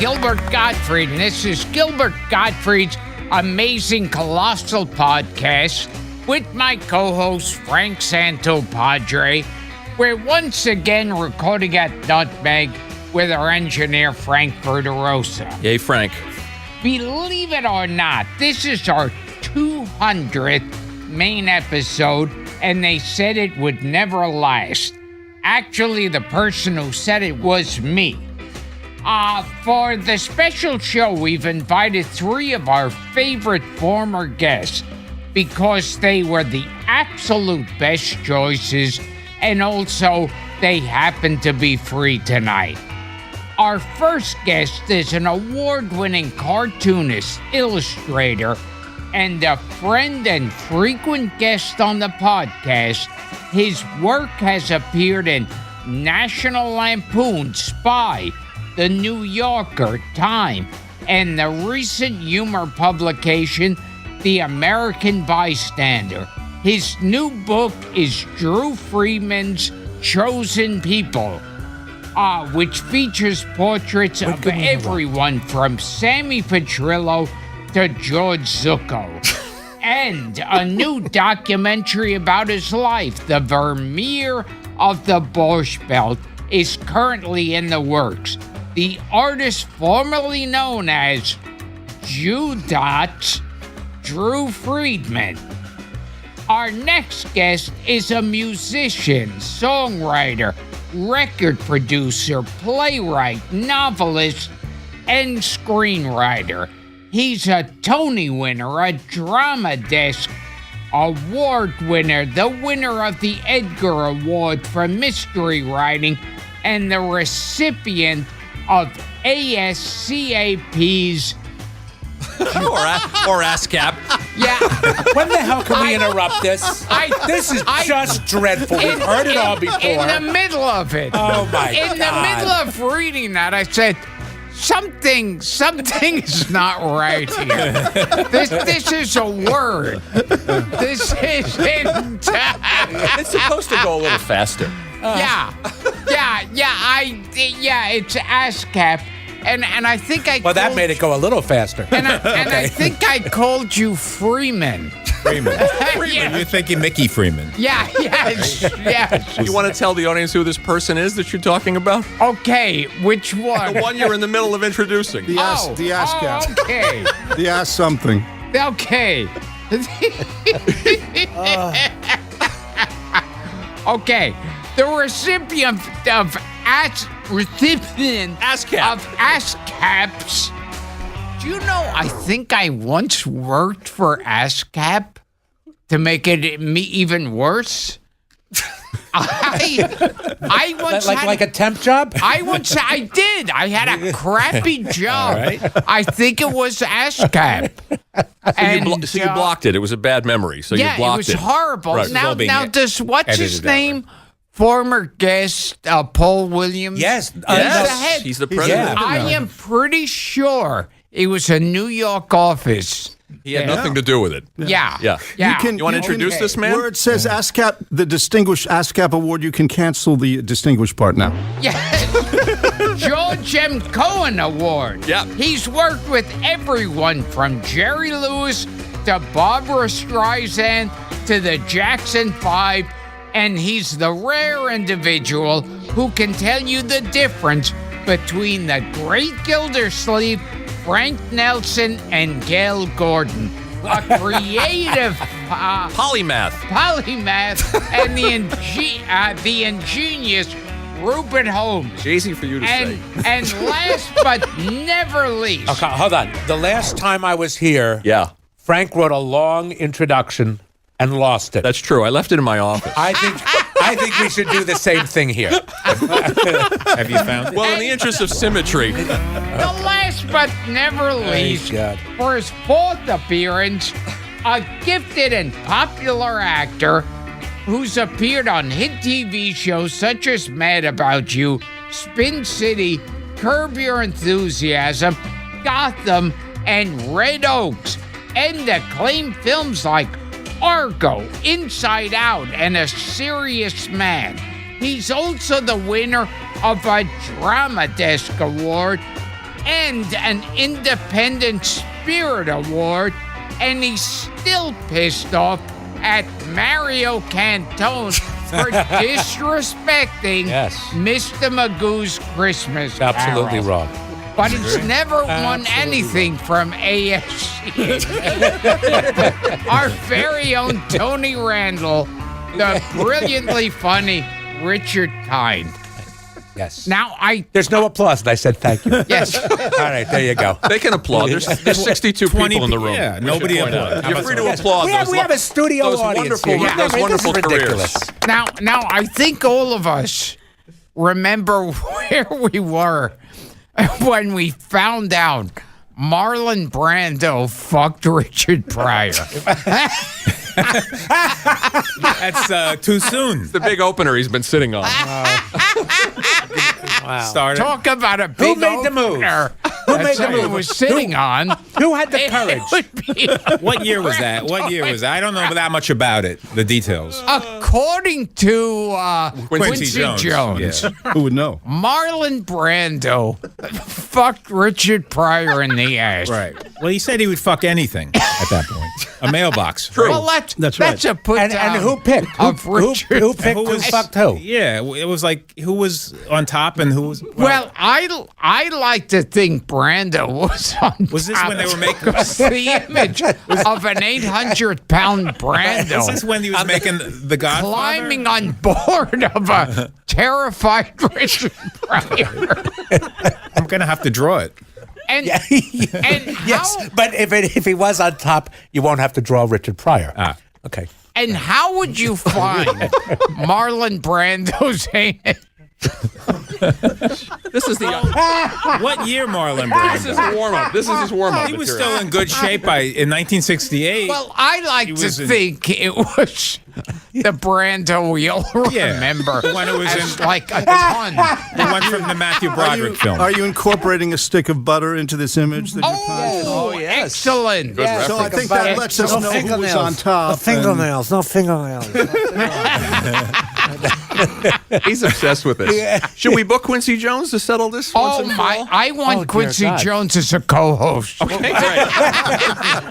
Gilbert Gottfried, and this is Gilbert Gottfried's Amazing Colossal podcast with my co-host Frank Santopadre. We're once again recording at Nutmeg with our engineer Frank Verderosa. Yay, Frank. Believe it or not, this is our 200th main episode, and they said it would never last. Actually, the person who said it was me. For the special show, we've invited 3 of our favorite former guests because they were the absolute best choices, and also they happen to be free tonight. Our first guest is an award-winning cartoonist, illustrator, and a friend and frequent guest on the podcast. His work has appeared in National Lampoon, Spy, The New Yorker, Time, and the recent humor publication, The American Bystander. His new book is Drew Friedman's Chosen People, which features portraits of everyone from Sammy Petrillo to George Zucco. And a new documentary about his life, The Vermeer of the Borscht Belt, is currently in the works. The artist formerly known as Judots, Drew Friedman. Our next guest is a musician, songwriter, record producer, playwright, novelist, and screenwriter. He's a Tony winner, a Drama Desk Award winner, the winner of the Edgar Award for Mystery Writing, and the recipient of ASCAP's or ASCAP. Yeah. When the hell can we interrupt this? This is just dreadful. We've heard it all before. In the middle of it. Oh, my God. In the middle of reading that, I said, something is not right here. This is a word. This isn't. It's supposed to go a little faster. Yeah, it's ASCAP. And I think that made it go a little faster. And I think I called you Freeman. Freeman. Yeah. You're thinking Mickey Freeman. Yes. You want to tell the audience who this person is that you're talking about? Okay, which one? The one you're in the middle of introducing. The ASCAP. Okay. The ask something. Okay. Okay. The recipient of ASCAPs. Do you know, I think I once worked for ASCAP to make it even worse. I once like a temp job? I did. I had a crappy job. Right. I think it was ASCAP. So you blocked it. It was a bad memory, so you blocked it. It was horrible. Right. Now does what's his name? Former guest Paul Williams. Yes. He's the president. I am pretty sure it was a New York office. He had nothing to do with it. Yeah. You want to introduce this man? Where it says ASCAP, the Distinguished ASCAP Award, you can cancel the distinguished part now. Yeah. George M. Cohen Award. Yeah. He's worked with everyone from Jerry Lewis to Barbara Streisand to the Jackson 5. And he's the rare individual who can tell you the difference between the great Gildersleeve, Frank Nelson, and Gail Gordon. A creative polymath, and the ingenious Rupert Holmes. It's easy for you to say. And last but never least. Okay, hold on. The last time I was here, Frank wrote a long introduction and lost it. That's true. I left it in my office. I think we should do the same thing here. Have you found it? Well, in the interest of symmetry. The last but never least, for his 4th appearance, a gifted and popular actor who's appeared on hit TV shows such as Mad About You, Spin City, Curb Your Enthusiasm, Gotham, and Red Oaks, and acclaimed films like Argo, Inside Out, and A Serious Man. He's also the winner of a Drama Desk Award and an Independent Spirit Award, and he's still pissed off at Mario Cantone for disrespecting Mr. Magoo's Christmas Absolutely Carol. wrong. But he's never won anything from AFC. Our very own Tony Randall, the brilliantly funny Richard Kind. Yes. Now There's no applause, and I said thank you. Yes. All right, there you go. They can applaud. There's 62 people in the room. Yeah, nobody applauded. You're free to applaud. We have a studio those audience wonderful, here. those wonderful This is careers. ridiculous. Now I think all of us remember where we were when we found out Marlon Brando fucked Richard Pryor. That's too soon. The big opener he's been sitting on. Started. Talk about a big Who made the move? opener. Who made That's the what he move? was sitting on. Who had the It courage? would be What year was that? What year was that? I don't know that much about it. The details. according to Quincy Jones. Yeah. Who would know? Marlon Brando fucked Richard Pryor in the ass. Right. Well, he said he would fuck anything at that point. A mailbox. True. Well, That's that's a put And down who picked? of Richard. Who picked who Pryor. fucked who? Yeah, it was like who was on top and who was. Well, I like to think Brando was on Was this top when they were making- because the image of an 800-pound Is this Brando when he was making The Godfather? climbing on board of a terrified Richard Pryor. I'm gonna have to draw it. And, and Yes, how, but if he was on top, you won't have to draw Richard Pryor. Okay. and how would you find Marlon Brando's anus? This is the What year, Marlon this is Brando? a warm up. This is his warm up. He was still in good shape in 1968. Well, I like He to was in- think it was the Brando you'll Yeah. remember When it was as in- like a ton. the one from the Matthew Broderick film. Are you incorporating a stick of butter into this image that you're trying to Oh, excellent. Yeah. So I think that lets us know who was on top. Fingernails, no fingernails. He's obsessed with this. Should we book Quincy Jones to settle this once Oh and for my! all? I want dear Quincy God. Jones as a co-host. Okay, great.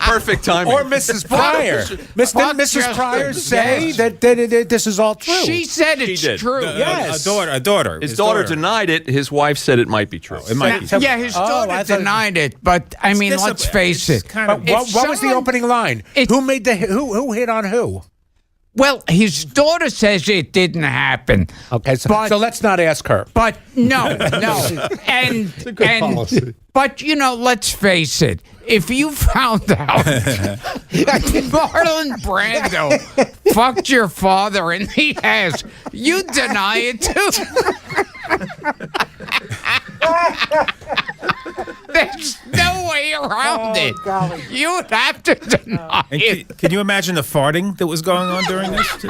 Perfect timing. Or Mrs. Pryor. Didn't Mrs. Justin. Pryor say Yes. that this is all true? She said it's did. true. Yes. A daughter. His daughter denied it. His wife said it might be true. It might be. Yeah, his daughter I thought- denied it, but I mean, This let's is- face it's it. kind But of- what was the someone- opening line? It- Who made the who hit on who? Well, his daughter says it didn't happen. Okay, so But- let's not ask her. But no. And policy. but let's face it. If you found out that Marlon Brando fucked your father in the ass, you'd deny it too. There's no way around it. You'd have to deny And it. can you imagine the farting that was going on during this? Too?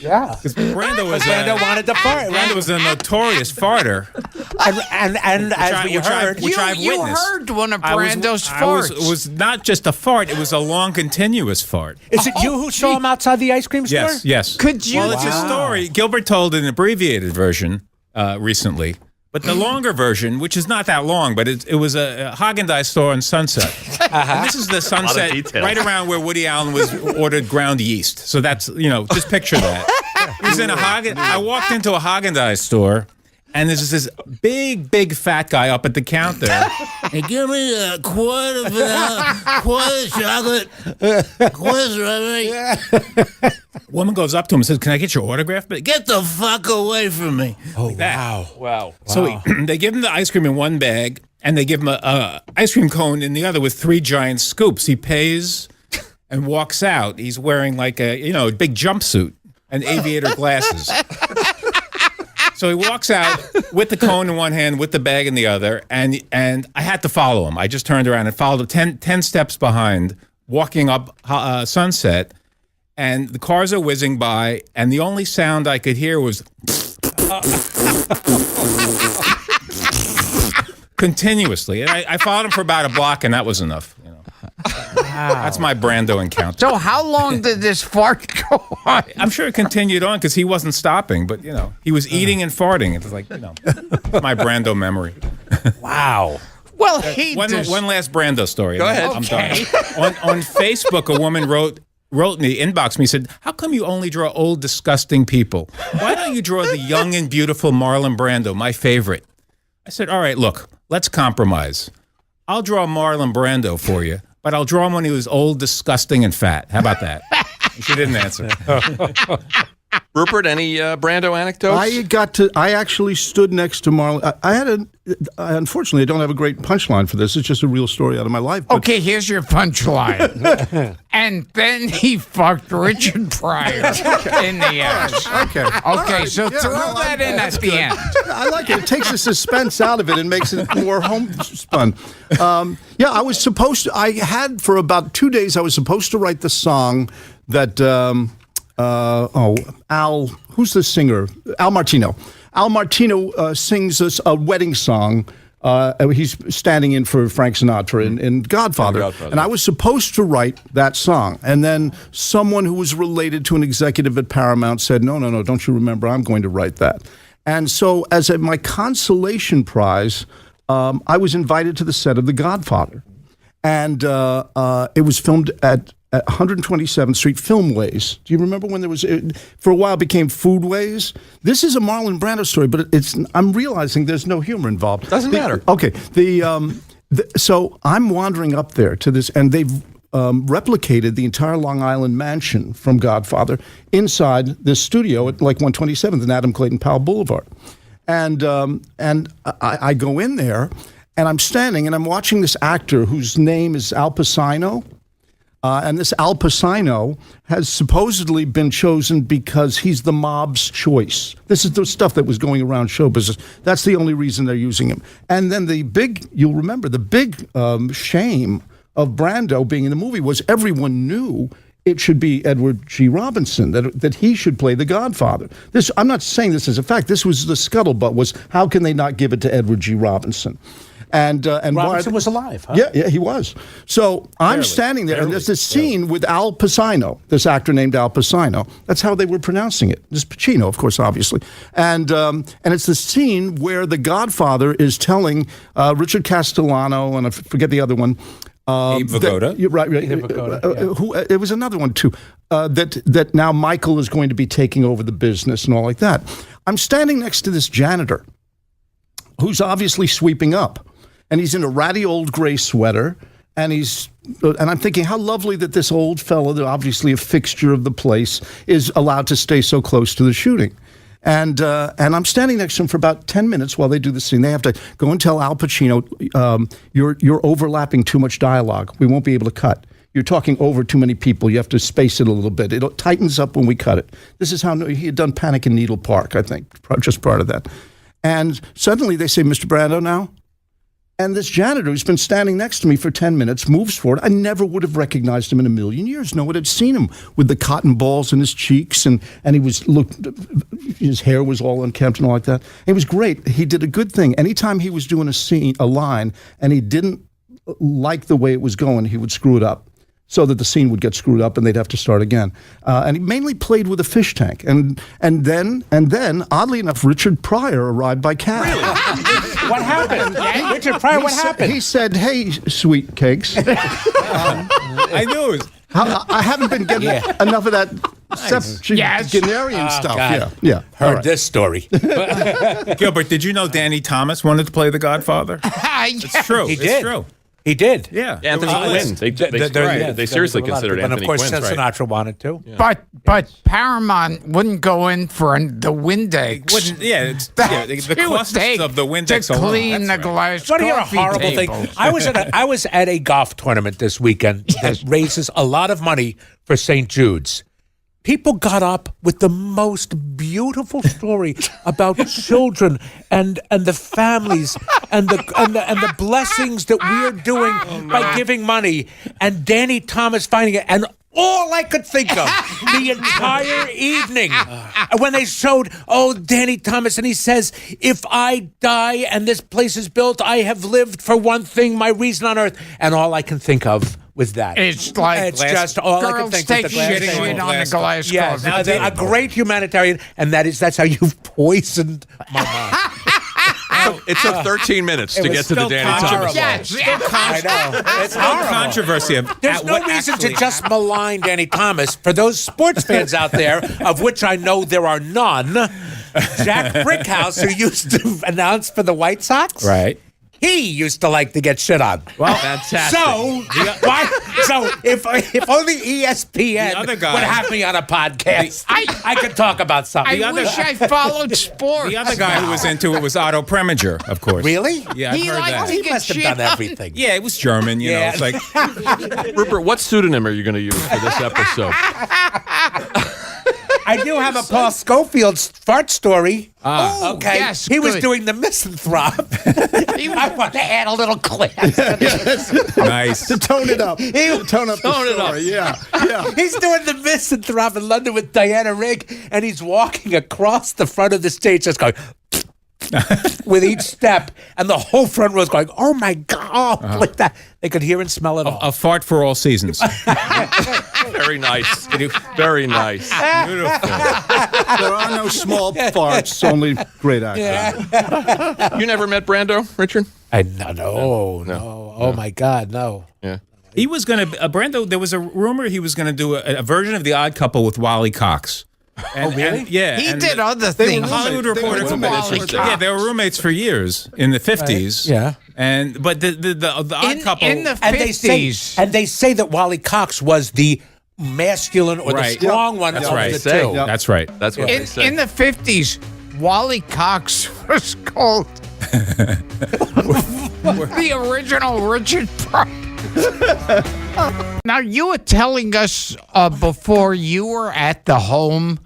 Yeah. Because Brando was Brando wanted to fart. Brando was a notorious farter. And as we heard, which I've You witnessed. heard one of I was- Brando's I was- farts. It was not just a fart; it was a long, continuous fart. is it you who saw him outside the ice cream store? Yes, yes. Could you- Well, it's a story. Gilbert told an abbreviated version recently, but the longer version, which is not that long, but it was a Haagen-Dazs store on Sunset. And this is the Sunset detail. right around where Woody Allen was ordered ground yeast. So that's just picture that. He was in a I walked into a Haagen-Dazs store. And there's this big fat guy up at the counter. Hey, give me a quarter of chocolate, quarter strawberry. Woman goes up to him and says, "Can I get your autograph?" But get the fuck away from me. Oh, Like that. Wow. So they give him the ice cream in one bag, and they give him a ice cream cone in the other with 3 giant scoops. He pays and walks out. He's wearing like a big jumpsuit and aviator glasses. So he walks out with the cone in one hand, with the bag in the other, and I had to follow him. I just turned around and followed him 10 steps behind, walking up Sunset, and the cars are whizzing by, and the only sound I could hear was continuously. And I followed him for about a block, and that was enough. That's my Brando encounter. So how long did this fart go on? I'm sure it continued on because he wasn't stopping, but he was eating and farting. It was like my Brando memory. Wow. Well, he One last Brando story. Go ahead. I'm done. On Facebook, a woman wrote me, inboxed me, said, "How come you only draw old, disgusting people? Why don't you draw the young and beautiful Marlon Brando, my favorite?" I said, "All right, look, let's compromise. I'll draw Marlon Brando for you, but I'll draw him when he was old, disgusting, and fat. How about that?" She didn't answer. Rupert, any Brando anecdotes? I actually stood next to Marlon. Unfortunately, I don't have a great punchline for this. It's just a real story out of my life. But Okay, here's your punchline. And then he fucked Richard Pryor in the ass. Okay. Okay, so Yeah, throw no, that in at that's the good. end. I like it. It takes the suspense out of it and makes it more homespun. I was supposed to. I had for about 2 days. I was supposed to write the song that. Al. Who's the singer? Al Martino. Al Martino sings a wedding song. He's standing in for Frank Sinatra in Godfather. And I was supposed to write that song. And then someone who was related to an executive at Paramount said, no, don't you remember? I'm going to write that. And so as my consolation prize, I was invited to the set of The Godfather. And it was filmed at 127th Street Filmways. Do you remember when there was, for a while it became Foodways? This is a Marlon Brando story, but I'm realizing there's no humor involved. Doesn't matter. Okay. So I'm wandering up there to this, and they've replicated the entire Long Island mansion from Godfather inside this studio at like 127th and Adam Clayton Powell Boulevard. And I go in there, and I'm standing, and I'm watching this actor whose name is Al Pacino. And this Al Pacino has supposedly been chosen because he's the mob's choice. This is the stuff that was going around show business. That's the only reason they're using him. And then you'll remember, the big shame of Brando being in the movie was everyone knew it should be Edward G. Robinson, that he should play the Godfather. I'm not saying this as a fact. This was the scuttlebutt, was how can they not give it to Edward G. Robinson? And Robinson was alive, huh? Yeah, he was. So I'm standing there, and there's this scene with Al Pacino, this actor named Al Pacino. That's how they were pronouncing it. This Pacino, of course, obviously. And it's the scene where the Godfather is telling Richard Castellano, and I forget the other one. Abe Vigoda. Right. It was another one, too, that now Michael is going to be taking over the business and all like that. I'm standing next to this janitor who's obviously sweeping up. And he's in a ratty old gray sweater, and I'm thinking how lovely that this old fellow, that obviously a fixture of the place, is allowed to stay so close to the shooting. And I'm standing next to him for about 10 minutes while they do the scene. They have to go and tell Al Pacino, you're overlapping too much dialogue. We won't be able to cut. You're talking over too many people. You have to space it a little bit. It tightens up when we cut it. This is how he had done Panic in Needle Park, I think, just part of that. And suddenly they say, "Mr. Brando now?" And this janitor who's been standing next to me for 10 minutes moves forward. I never would have recognized him in a million years. No one had seen him with the cotton balls in his cheeks, and his hair was all unkempt and all like that. It was great. He did a good thing. Anytime he was doing a line, and he didn't like the way it was going, he would screw it up, so that the scene would get screwed up and they'd have to start again. And he mainly played with a fish tank. And then, oddly enough, Richard Pryor arrived by cab. Really? What happened? Richard Pryor, what happened? He said, "Hey, sweet cakes." I knew it was. I haven't been getting enough of that septuagenarian stuff. God. Yeah. Heard this story. Gilbert, did you know Danny Thomas wanted to play the Godfather? It's true. He It's did. true. He did. Yeah. Anthony Quinn. They seriously considered And Anthony of course, Quinn. Sinatra wanted to. But Paramount wouldn't go in for the Windex. The costs of the Windex to alone. clean the That's right. glass. Want to hear a coffee horrible tables. thing? I was at a golf tournament this weekend that raises a lot of money for St. Jude's. People got up with the most beautiful story about children and the families and the blessings that we're doing by giving money. And Danny Thomas finding it, and all I could think of the entire evening when they showed, Danny Thomas, and he says, "If I die and this place is built, I have lived for one thing, my reason on earth." And all I can think of was that. It's like just all I can girls think take with the glass shitting table. in on the glass Yes, coffee a great humanitarian, and that's how you've poisoned my mind. It took 13 minutes to was get to the still Danny Thomas. controversial. Yes. I know. It's horrible. Controversy of There's no what reason to actually just malign Danny Thomas. For those sports fans out there, of which I know there are none, Jack Brickhouse, who used to announce for the White Sox, Right. he used to like to get shit on. Well, Fantastic. So if only ESPN The other guy- would have me on a podcast, I could talk about something. I wish I followed sports. the other guy who was into it was Otto Preminger, of course. Really? Yeah, I've He heard liked that. to He get must have shit done on. everything. Yeah, it was German, you know. Yeah. It's like Rupert, what pseudonym are you going to use for this episode? I do have a Paul Schofield fart story. Oh, Okay, yes, he was good. doing the misanthrope. I want to add a little class. nice. To tone it up. Tone up the it up. story. Yeah. He's doing the misanthrope in London with Diana Rigg, and he's walking across the front of the stage, just going with each step, and the whole front row is going, "Oh my God!" Like that. They could hear and smell it all. A fart for all seasons. Very nice. Very nice. Beautiful. There are no small farts, only great actors. You never met Brando, Richard? No. Oh my God, no. Yeah. He was going to, Brando, there was a rumor he was going to do a version of The Odd Couple with Wally Cox. And, really? yeah. He and did other They were things. Hollywood roommates. They were Reporter. roommates. Wally Cox. Yeah, they were roommates for years in the 50s. Yeah. But the Odd Couple. in the And they say 50s. that Wally Cox was the masculine or the Right. strong one That's of right. the Say. two. Yep. That's right. That's what they say. In the 50s, Wally Cox was called the original Richard Pryor. Now, you were telling us before you were at the home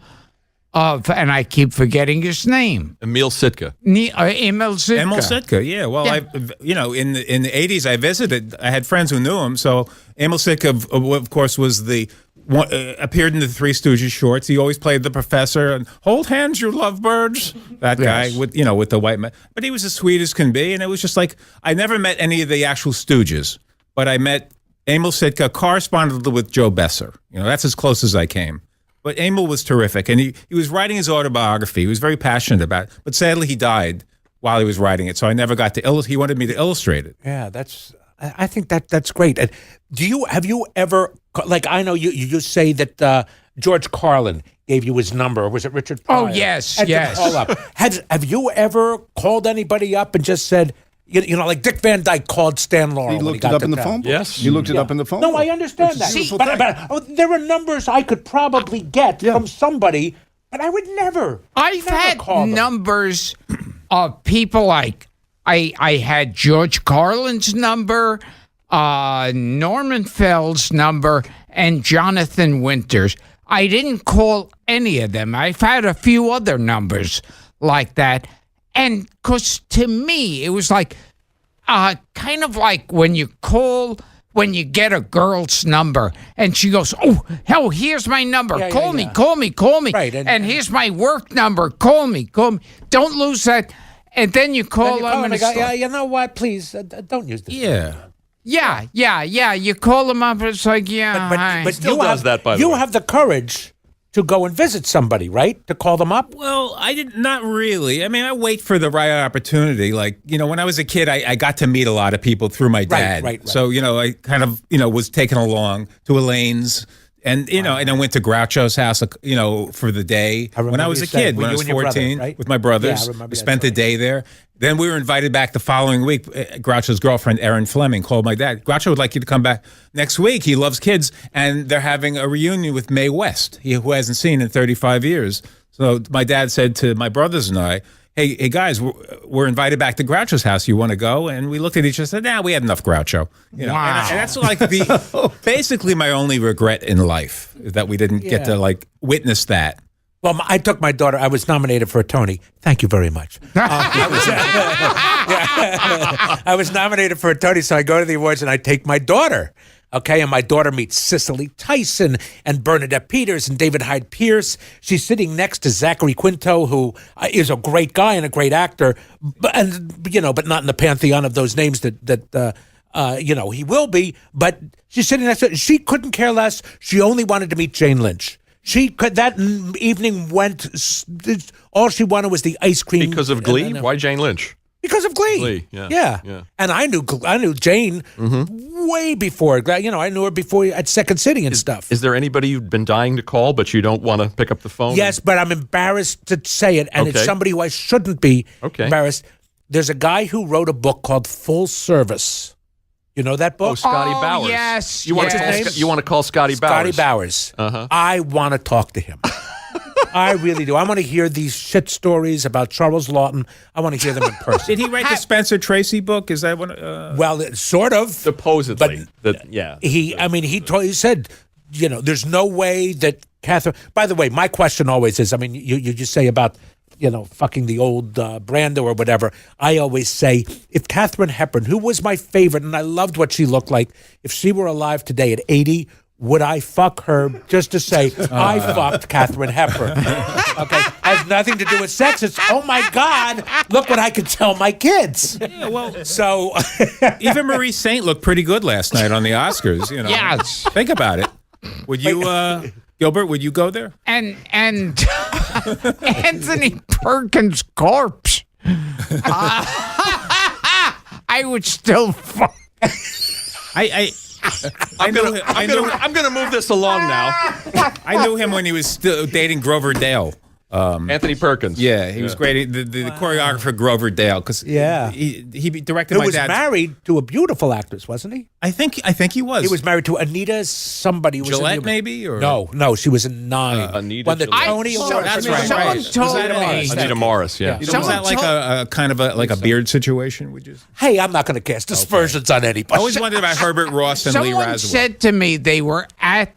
of, and I keep forgetting his name, Emil Sitka. Emil Sitka. Emil Sitka, yeah. Well, Yeah. in the 80s, I visited. I had friends who knew him. So Emil Sitka, of course, was the one, appeared in the Three Stooges shorts. He always played the professor and hold hands, you lovebirds. That guy with the white man. But he was as sweet as can be, and it was just like I never met any of the actual Stooges, but I met Emil Sitka, corresponded with Joe Besser. That's as close as I came. But Emil was terrific, and he was writing his autobiography. He was very passionate about it, but sadly he died while he was writing it, so I never got to illustrate. He wanted me to illustrate it. Yeah, I think that's great. And have you ever, like, I know you say that George Carlin gave you his number, or was it Richard Pryor? Oh, yes, And to yes. call up. Have you ever called anybody up and just said, like Dick Van Dyke called Stan Laurel He when looked got it up to in the town? phone book. Yes. He looked it up in the phone No, book. I understand It's a that. beautiful But, thing. there are numbers I could probably get from somebody, but I would never. I've never had call them. numbers of people like I had George Carlin's number, Norman Fell's number, and Jonathan Winters. I didn't call any of them. I've had a few other numbers like that. And because to me, it was like kind of like when you get a girl's number and she goes, oh, hell, here's my number. Yeah, call yeah, me, yeah. call me, call me. Right, and here's my work number. Call me. Don't lose that. And then you call Then you them. call and and they go, it's yeah, like, you know what? Please don't use this. yeah. You call them up and it's like, yeah, hi. But Still you does have, that, by the you way. have the courage to go and visit somebody, right? To call them up. Well, not really. I mean, I wait for the right opportunity. Like, when I was a kid, I got to meet a lot of people through my dad. Right. So, I kind of, was taken along to Elaine's. And, and I went to Groucho's house, for the day I remember when I was you a saying, kid, were when I you was and your brother, 14 right? with my brothers. Yeah, I remember We that spent the story. day there. Then we were invited back the following week. Groucho's girlfriend, Erin Fleming, called my dad. Groucho would like you to come back next week. He loves kids. And they're having a reunion with Mae West, who hasn't seen in 35 years. So my dad said to my brothers and I, hey guys, we're invited back to Groucho's house. You want to go? And we looked at each other and said, nah, we had enough Groucho. Wow. And that's like basically my only regret in life is that we didn't get to witness that. Well, I took my daughter. I was nominated for a Tony. Thank you very much. I was nominated for a Tony, so I go to the awards and I take my daughter. Okay, and my daughter meets Cicely Tyson and Bernadette Peters and David Hyde Pierce. She's sitting next to Zachary Quinto, who is a great guy and a great actor, but not in the pantheon of those names that he will be. But she's sitting next to. She couldn't care less. She only wanted to meet Jane Lynch. She could that evening went. All she wanted was the ice cream Because of Glee? Why Jane Lynch? Because of Glee. Glee, yeah. And I knew Jane way before. You know, I knew her before at Second City and stuff. Is there anybody you've been dying to call, but you don't want to pick up the phone? Yes, but I'm embarrassed to say it, and it's somebody who I shouldn't be embarrassed. There's a guy who wrote a book called Full Service. You know that book? Oh, Scotty Bowers. Yes. You want to call Scotty Bowers? Scotty Bowers. I want to talk to him. I really do. I want to hear these shit stories about Charles Lawton. I want to hear them in person. Did he write the Spencer Tracy book? Is that what? Well, sort of. Supposedly. He said, you know, there's no way that Catherine. By the way, my question always is, I mean, you just say about, you know, fucking the old Brando or whatever. I always say, if Katharine Hepburn, who was my favorite, and I loved what she looked like, if she were alive today at 80, would I fuck her just to say, I fucked Katharine Hepburn? Okay, has nothing to do with sex. It's, oh my God, look what I could tell my kids. Yeah, well, so even Marie Saint looked pretty good last night on the Oscars. You know, Yes. Think about it. Would you, Gilbert? Would you go there? And Anthony Perkins' corpse. I would still fuck. I'm gonna move this along now. I knew him when he was still dating Grover Dale. Anthony Perkins. Yeah, he was great. The choreographer Grover Dale, because he directed who my was dad. married to a beautiful actress, wasn't he? I think he was. He was married to Anita somebody. Was Gillette, maybe? Or? No, she was in 9. Anita Won the Gillette. Tony Award. That's right. Someone told me. Anita Morris, yeah. Was that like a kind of a beard situation? Would you? Hey, I'm not going to cast aspersions on anybody. I always wondered about Herbert Ross and Lee Someone Raswell. said to me they were at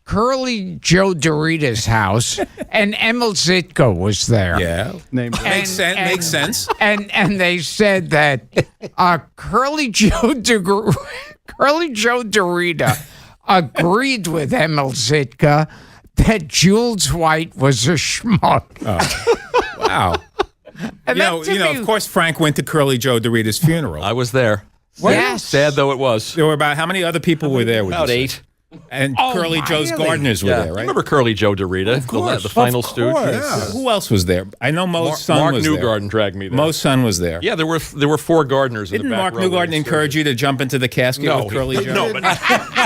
Curly Joe Dorita's house, and Emil Zitka was there. Yeah, makes sense. And they said that Curly Joe Dorita agreed with Emil Zitka that Jules White was a schmuck. Wow. And Of course, Frank went to Curly Joe Dorita's funeral. I was there. Yes. Sad though it was. There were how many other people were there? About 8. And Curly Joe's gardeners were there, right? Remember Curly Joe Dorita, the final stooge? Yeah. Who else was there? I know Moe's son Mark was Newgarden dragged me there. Moe's son was there. Yeah, there were 4 gardeners in Didn't the back Mark row. Newgarden encourage you to jump into the casket with Curly Joe? No, but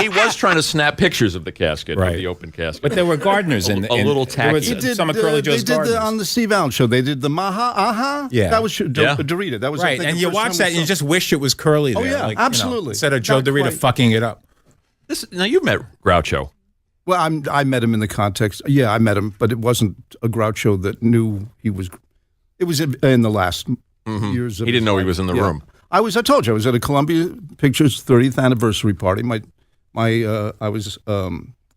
he was trying to snap pictures of the casket, of the open casket. But there were gardeners in a little tacky. They did, some of Curly Joe's they did gardeners. on the Steve Allen show. They did the Maha Aha. Yeah. That was Dorita. That was I right. think, And the you first watch time that we and you saw- just wish it was Curly there. yeah, absolutely. Instead of Joe Not Dorita quite. fucking it up. Now you've met Groucho. Well, I met him in the context. Yeah, I met him, but it wasn't a Groucho that knew he was. It was in the last years. Of He didn't his know he life. was in the room. I told you, I was at a Columbia Pictures 30th anniversary party. I was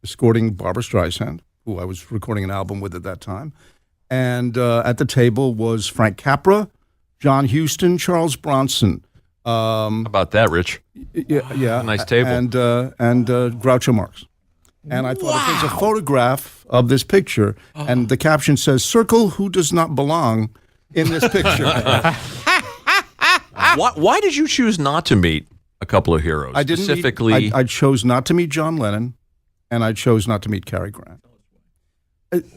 escorting Barbra Streisand, who I was recording an album with at that time, and at the table was Frank Capra, John Huston, Charles Bronson. How about that, Rich? Yeah, Nice table. and Groucho Marx. And I thought if there's a photograph of this picture, and the caption says, "Circle who does not belong in this picture." Why did you choose not to meet a couple of heroes? I didn't. Specifically, I chose not to meet John Lennon, and I chose not to meet Cary Grant.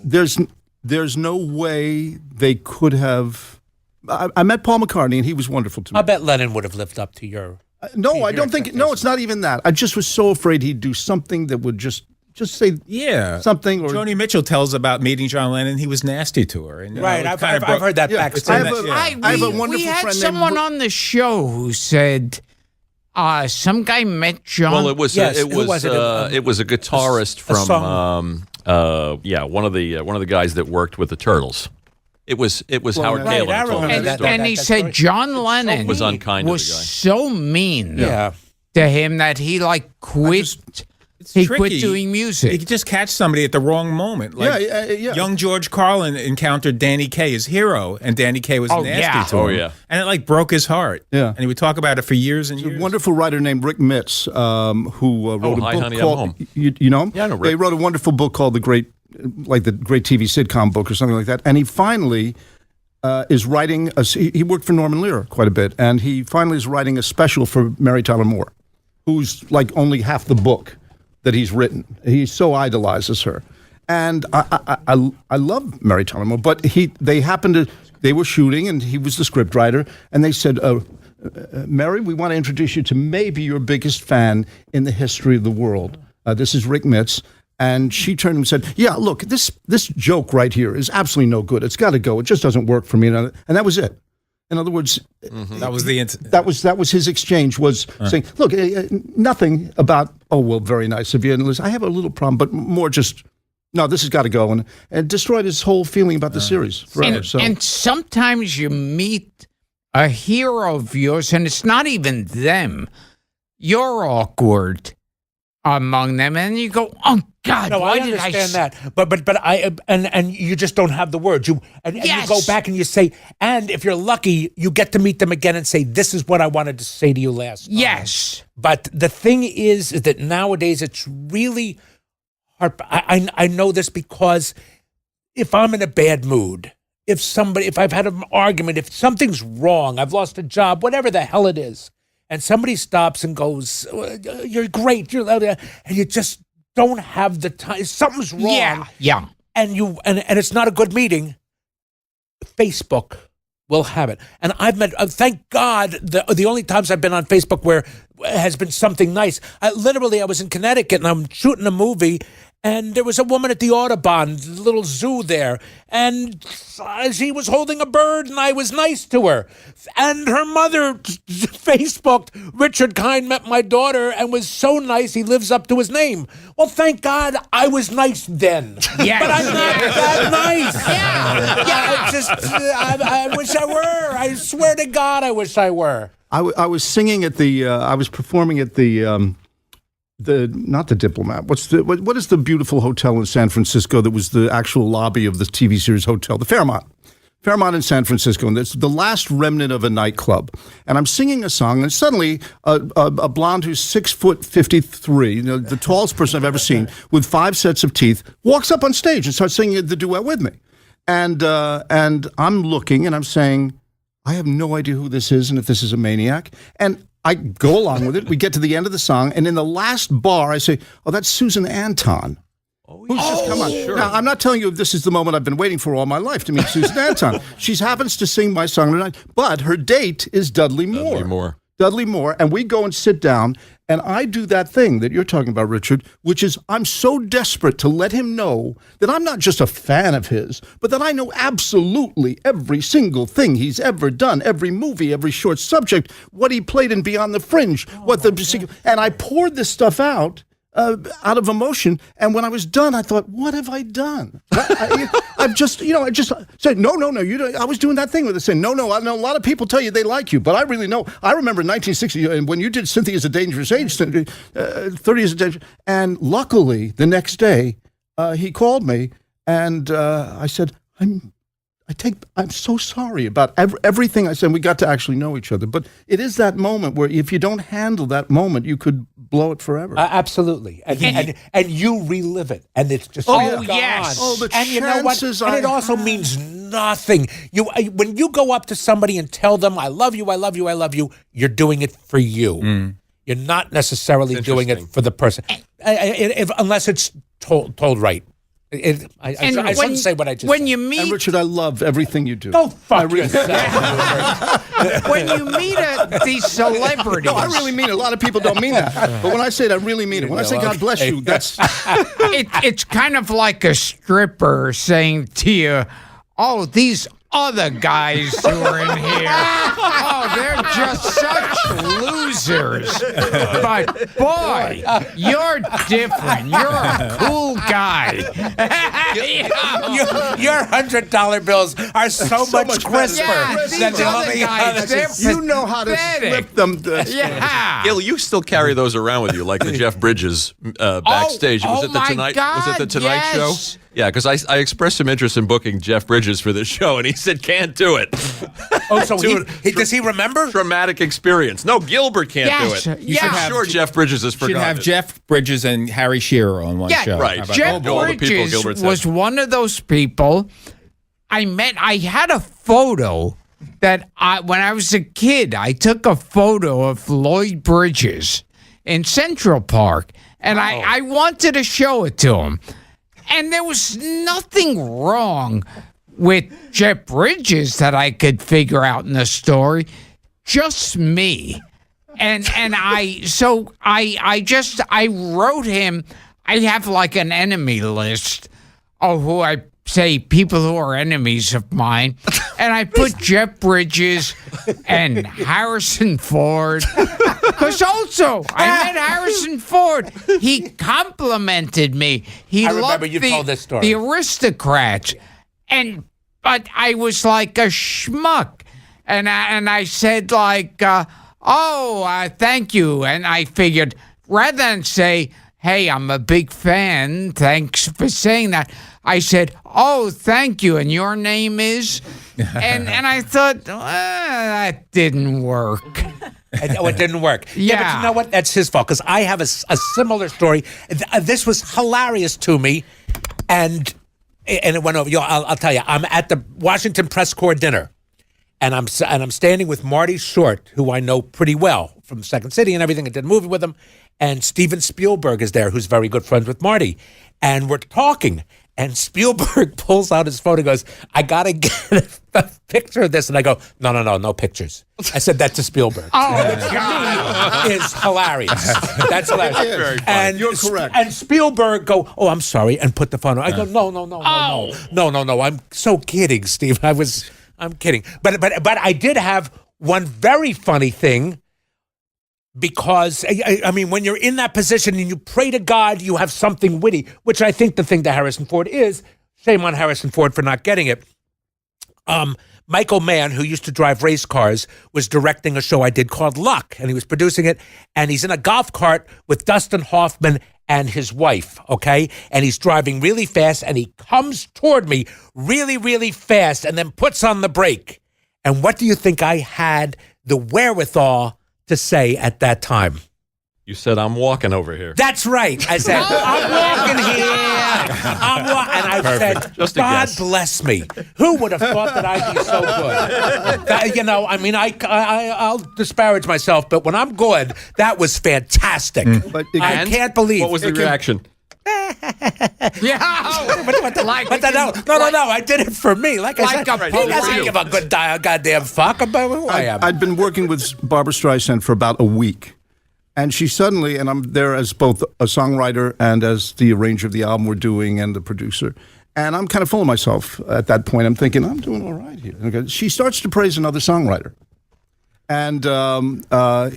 There's no way they could have. I met Paul McCartney, and he was wonderful to me. I bet Lennon would have lived up to your. No, I don't think. No, it's not even that. I just was so afraid he'd do something that would just say something. Or Joni Mitchell tells about meeting John Lennon. He was nasty to her. And, Right, I've heard that backstage. I have a wonderful we had friend someone named. on the show who said some guy met John. well, it was Yes, it who was it? was a guitarist from song. one of the guys that worked with the Turtles. It was Howard right, Palin I who told me remember the that. story. and he that's said right. John Lennon was unkind to was the guy. so mean Yeah. to him that he quit. He quit tricky. doing music. You could just catch somebody at the wrong moment. Like Yeah. young George Carlin encountered Danny Kaye, his hero, and Danny Kaye was nasty yeah. to him. Oh, yeah. And it broke his heart. Yeah. And he would talk about it for years and A years. wonderful writer named Rick Mitz, who wrote a Hi, book Honey, I'm called. Home. You know him? Yeah, I know Rick. They wrote a wonderful book called the Great TV sitcom book or something like that. And he finally is writing. He worked for Norman Lear quite a bit, and he finally is writing a special for Mary Tyler Moore, who's like only half the book that he's written. He so idolizes her, and I love Mary Tyler Moore, but they happen to they were shooting, and he was the scriptwriter, and they said, Mary, we want to introduce you to maybe your biggest fan in the history of the world. This is Rick Mitz. And she turned and said, yeah, look, this joke right here is absolutely no good. It's got to go. It just doesn't work for me. And that was it. In other words, that was the that was his exchange, was saying, look, nothing about, oh, well, very nice of you. And listen, I have a little problem, but more just, no, this has got to go. And destroyed his whole feeling about the series forever. And sometimes you meet a hero of yours, and it's not even them. You're awkward among them, and you go, oh God, no, why I did understand that, but I and you just don't have the words. You go back and you say, and if you're lucky, you get to meet them again and say, this is what I wanted to say to you last time. Yes, but the thing is that nowadays it's really hard. I know this because if I'm in a bad mood, if I've had an argument, if something's wrong, I've lost a job, whatever the hell it is, and somebody stops and goes, you're great, and you just don't have the time. Something's wrong. Yeah. And it's not a good meeting. Facebook will have it. And I've met, thank God, the only times I've been on Facebook where has been something nice. I was in Connecticut and I'm shooting a movie, and there was a woman at the Audubon, the little zoo there, and she was holding a bird, and I was nice to her. And her mother Facebooked, Richard Kind met my daughter and was so nice he lives up to his name. Well, thank God I was nice then. Yeah. But I'm not that nice. Yeah. I wish I were. I swear to God, I wish I were. I was singing at I was performing at not the Diplomat. What is the beautiful hotel in San Francisco that was the actual lobby of the TV series hotel? The Fairmont in San Francisco, and it's the last remnant of a nightclub. And I'm singing a song, and suddenly a blonde who's 6'53", the tallest person I've ever seen, with 5 sets of teeth, walks up on stage and starts singing the duet with me. And I'm looking, and I'm saying, I have no idea who this is and if this is a maniac. And I go along with it. We get to the end of the song, and in the last bar, I say, "Oh, that's Susan Anton." Who's just come on? Sure. Now, I'm not telling you this is the moment I've been waiting for all my life to meet Susan Anton. She happens to sing my song tonight, but her date is Dudley Moore. Dudley Moore, and we go and sit down, and I do that thing that you're talking about, Richard, which is I'm so desperate to let him know that I'm not just a fan of his, but that I know absolutely every single thing he's ever done, every movie, every short subject, what he played in Beyond the Fringe, and I poured this stuff out of emotion, and when I was done, I thought, what have I done? I just said, no, I was doing that thing with it, saying, no, I know a lot of people tell you they like you, but I really know. I remember in 1960, when you did Cynthia's a Dangerous Age, 30 is a Dangerous, and luckily, the next day, he called me, and I said, I'm so sorry about everything I said. We got to actually know each other. But it is that moment where if you don't handle that moment, you could blow it forever. Absolutely. And you relive it. And it's just gone. Yes. Oh, the and you know what? And it also means nothing. When you go up to somebody and tell them, I love you, I love you, I love you, you're doing it for you. You're not necessarily doing it for the person. Unless it's told right. I shouldn't say what I just said. You meet, and Richard, I love everything you do. Go fuck yourself. When you meet these celebrities, no, I really mean it. A lot of people don't mean that, but when I say it, I really mean it. When I say God bless you, that's it's kind of like a stripper saying to you, "Oh, these other guys who are in here, oh, they're just such losers. But boy, you're different. You're a cool guy." Your $100 bills are so much crisper than the other guys. You know how to slip them. Yeah. Gil, you still carry those around with you, like the Jeff Bridges backstage. Was it the Tonight? Was it the Tonight Show? Yeah, because I expressed some interest in booking Jeff Bridges for this show, and he said can't do it. Oh, so does he remember? Traumatic experience. No, Gilbert can't do it. I'm sure Jeff Bridges has forgotten. Should have Jeff Bridges and Harry Shearer on one show. Right. Jeff Bridges was one of those people I met. I had a photo that when I was a kid, I took a photo of Lloyd Bridges in Central Park, and I wanted to show it to him. And there was nothing wrong with Jeff Bridges that I could figure out in the story. Just me. And I wrote him. I have like an enemy list of who I say people who are enemies of mine. And I put Jeff Bridges and Harrison Ford. Because also, I met Harrison Ford. He complimented me. I remember you told this story. The Aristocrats. But I was like a schmuck. And I said like, thank you. And I figured rather than say, hey, I'm a big fan, thanks for saying that, I said, oh, thank you, and your name is? And I thought, that didn't work. It didn't work. Yeah. But you know what? That's his fault, because I have a similar story. This was hilarious to me, and it went over. I'll tell you, I'm at the Washington Press Corps dinner, and I'm standing with Marty Short, who I know pretty well from Second City and everything. I did a movie with him, and Steven Spielberg is there, who's very good friends with Marty, and we're talking. And Spielberg pulls out his phone and goes, I got to get a picture of this. And I go, no pictures. I said that to Spielberg. Which to me is hilarious. That's hilarious. And you're correct. And Spielberg go, oh, I'm sorry, and put the phone on. I go, no. I'm so kidding, Steve. I'm kidding. But I did have one very funny thing. Because, I mean, when you're in that position and you pray to God, you have something witty, which I think the thing to Harrison Ford is. Shame on Harrison Ford for not getting it. Michael Mann, who used to drive race cars, was directing a show I did called Luck, and he was producing it, and he's in a golf cart with Dustin Hoffman and his wife, okay? And he's driving really fast, and he comes toward me really, really fast and then puts on the brake. And what do you think I had the wherewithal to say at that time? You said, I'm walking over here. That's right. I said, I'm walking here. And I said, Just a God guess. bless me. Who would have thought that I'd be so good? I'll disparage myself, but when I'm good, that was fantastic. But I can't believe. What was the reaction? Yeah. No. I did it for me. Like I said, a he doesn't give a good goddamn fuck about who I am. I'd been working with Barbara Streisand for about a week. And she suddenly, and I'm there as both a songwriter and as the arranger of the album we're doing and the producer. And I'm kind of full of myself at that point. I'm thinking, I'm doing all right here. Okay. She starts to praise another songwriter. And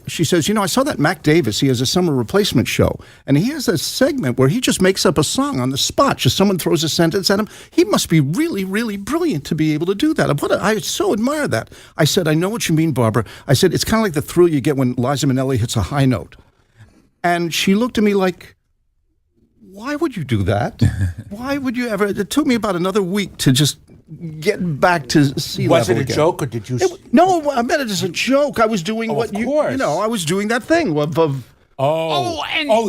she says, I saw that Mac Davis, he has a summer replacement show. And he has a segment where he just makes up a song on the spot. Just someone throws a sentence at him. He must be really, really brilliant to be able to do that. I so admire that. I said, I know what you mean, Barbara. I said, it's kind of like the thrill you get when Liza Minnelli hits a high note. And she looked at me like, why would you do that? Why would you ever? It took me about another week to just get back to sea level. Was it a again. joke, or did you? No, I meant it as a joke. I was doing what you know. I was doing that thing of.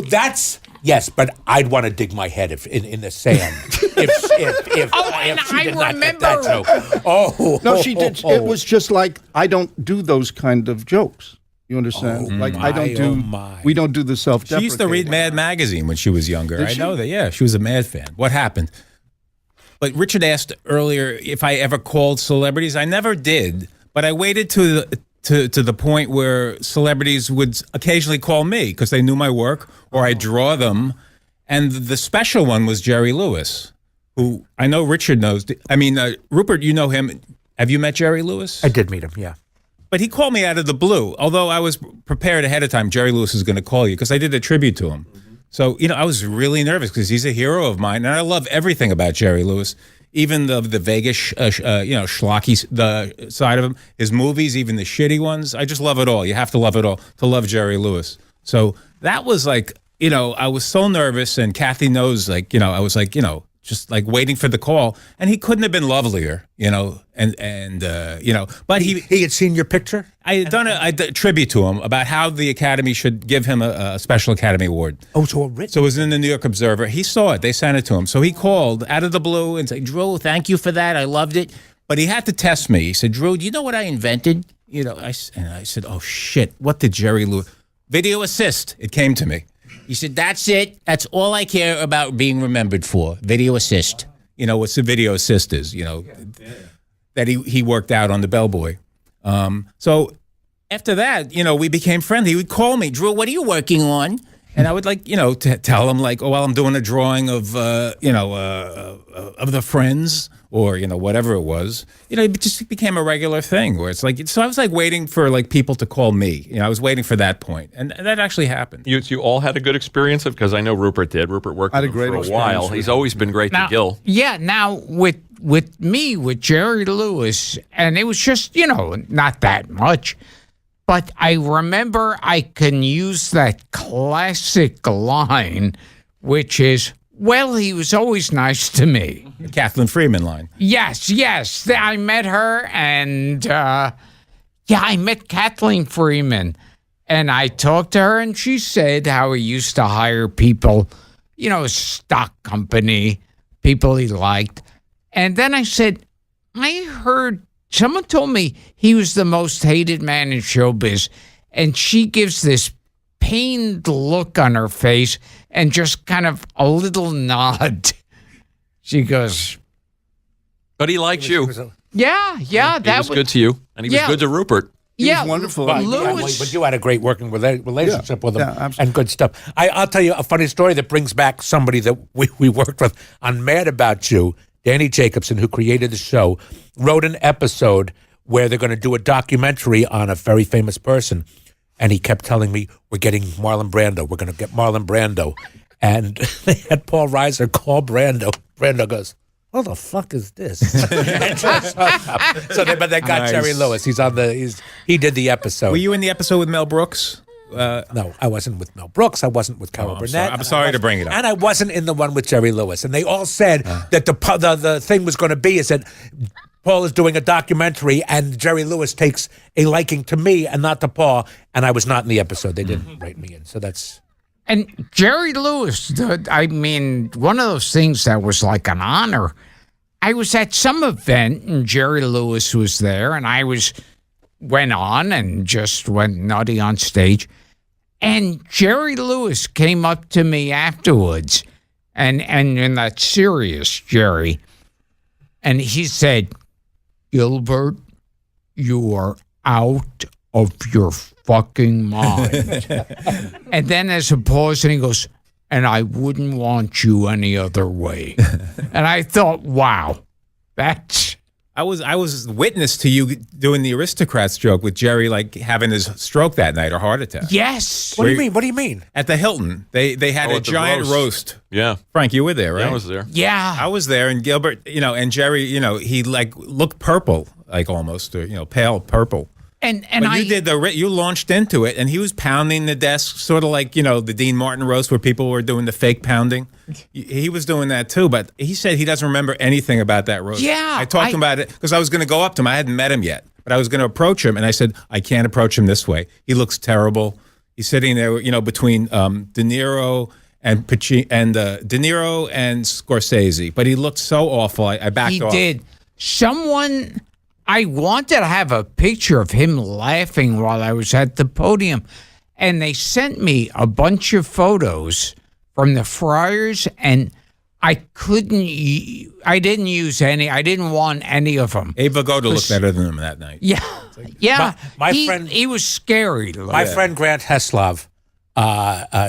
That's yes, but I'd want to dig my head in the sand if she did not get that joke. No, she did. It was just like I don't do those kind of jokes. You understand? We don't do the self-deprecating. She used to read Mad Magazine when she was younger. Did I she? know that. Yeah, she was a Mad fan. What happened? But Richard asked earlier if I ever called celebrities. I never did, but I waited to the point where celebrities would occasionally call me because they knew my work or I draw them. And the special one was Jerry Lewis, who I know Richard knows. I mean, Rupert, you know him. Have you met Jerry Lewis? I did meet him, yeah. But he called me out of the blue, although I was prepared ahead of time. Jerry Lewis is going to call you because I did a tribute to him. So, I was really nervous because he's a hero of mine, and I love everything about Jerry Lewis, even the Vegas, schlocky the side of him, his movies, even the shitty ones. I just love it all. You have to love it all to love Jerry Lewis. So that was like, I was so nervous, and Kathy knows, I was like, just like waiting for the call, and he couldn't have been lovelier, but he had seen your picture. I had done a tribute to him about how the Academy should give him a special Academy Award. Oh, so written. So it was in the New York Observer. He saw it. They sent it to him. So he called out of the blue and said, Drew, thank you for that. I loved it. But he had to test me. He said, Drew, do you know what I invented? I said, oh shit, what did Jerry Lewis? Video assist. It came to me. He said, that's it. That's all I care about being remembered for. Video assist. with Savidio's sisters, that he worked out on the Bellboy. So after that, we became friendly. He would call me, Drew, what are you working on? And I would tell him I'm doing a drawing of, of the Friends or, whatever it was. It just became a regular thing where it's so I was waiting for people to call me. I was waiting for that point. And that actually happened. You all had a good experience because I know Rupert did. Rupert worked with him for a while. He's always been great to Gil. Yeah. Now with me, with Jerry Lewis, and it was just, not that much. But I remember I can use that classic line, which is, well, he was always nice to me. The Kathleen Freeman line. Yes. I met her, and I met Kathleen Freeman. And I talked to her, and she said how he used to hire people, a stock company, people he liked. And then I said, I heard someone told me he was the most hated man in showbiz, and she gives this pained look on her face and just kind of a little nod. She goes, but he liked you. Yeah, that was good to you, and he was good to Rupert. He was wonderful. But you had a great working relationship with him and good stuff. I'll tell you a funny story that brings back somebody that we worked with on Mad About You. Danny Jacobson, who created the show, wrote an episode where they're going to do a documentary on a very famous person. And he kept telling me, we're getting Marlon Brando. We're going to get Marlon Brando. And they had Paul Reiser call Brando. Brando goes, what the fuck is this? But they got Jerry Lewis. He did the episode. Were you in the episode with Mel Brooks? No, I wasn't with Mel Brooks. I wasn't with Carol Burnett. I'm sorry to bring it up. And I wasn't in the one with Jerry Lewis. And they all said that the thing was going to be is that Paul is doing a documentary and Jerry Lewis takes a liking to me and not to Paul. And I was not in the episode. They didn't write me in. So that's... And Jerry Lewis, one of those things that was like an honor. I was at some event and Jerry Lewis was there and I went on and just went nutty on stage. And Jerry Lewis came up to me afterwards, and in that serious Jerry, and he said, Gilbert, you are out of your fucking mind. And then there's a pause, and he goes, and I wouldn't want you any other way. And I thought, wow, that's... I was witness to you doing the Aristocrats joke with Jerry, having his stroke that night or heart attack. Yes. What do you mean? What do you mean? At the Hilton, they had a giant roast. Yeah. Frank, you were there, right? Yeah, I was there. Yeah. I was there, and Gilbert, and Jerry, he looked purple, almost, pale purple. And you launched into it, and he was pounding the desk, sort of like, the Dean Martin roast where people were doing the fake pounding. He was doing that too, but he said he doesn't remember anything about that roast. Yeah. I talked to him about it because I was going to go up to him. I hadn't met him yet, but I was going to approach him, and I said, I can't approach him this way. He looks terrible. He's sitting there, between De Niro and De Niro and Scorsese, but he looked so awful. I backed off. He did. I wanted to have a picture of him laughing while I was at the podium, and they sent me a bunch of photos from the Friars, and I didn't use any. I didn't want any of them. Abe Vigoda looked better than him that night. Yeah, yeah. My friend, he was scary. My friend Grant Heslov,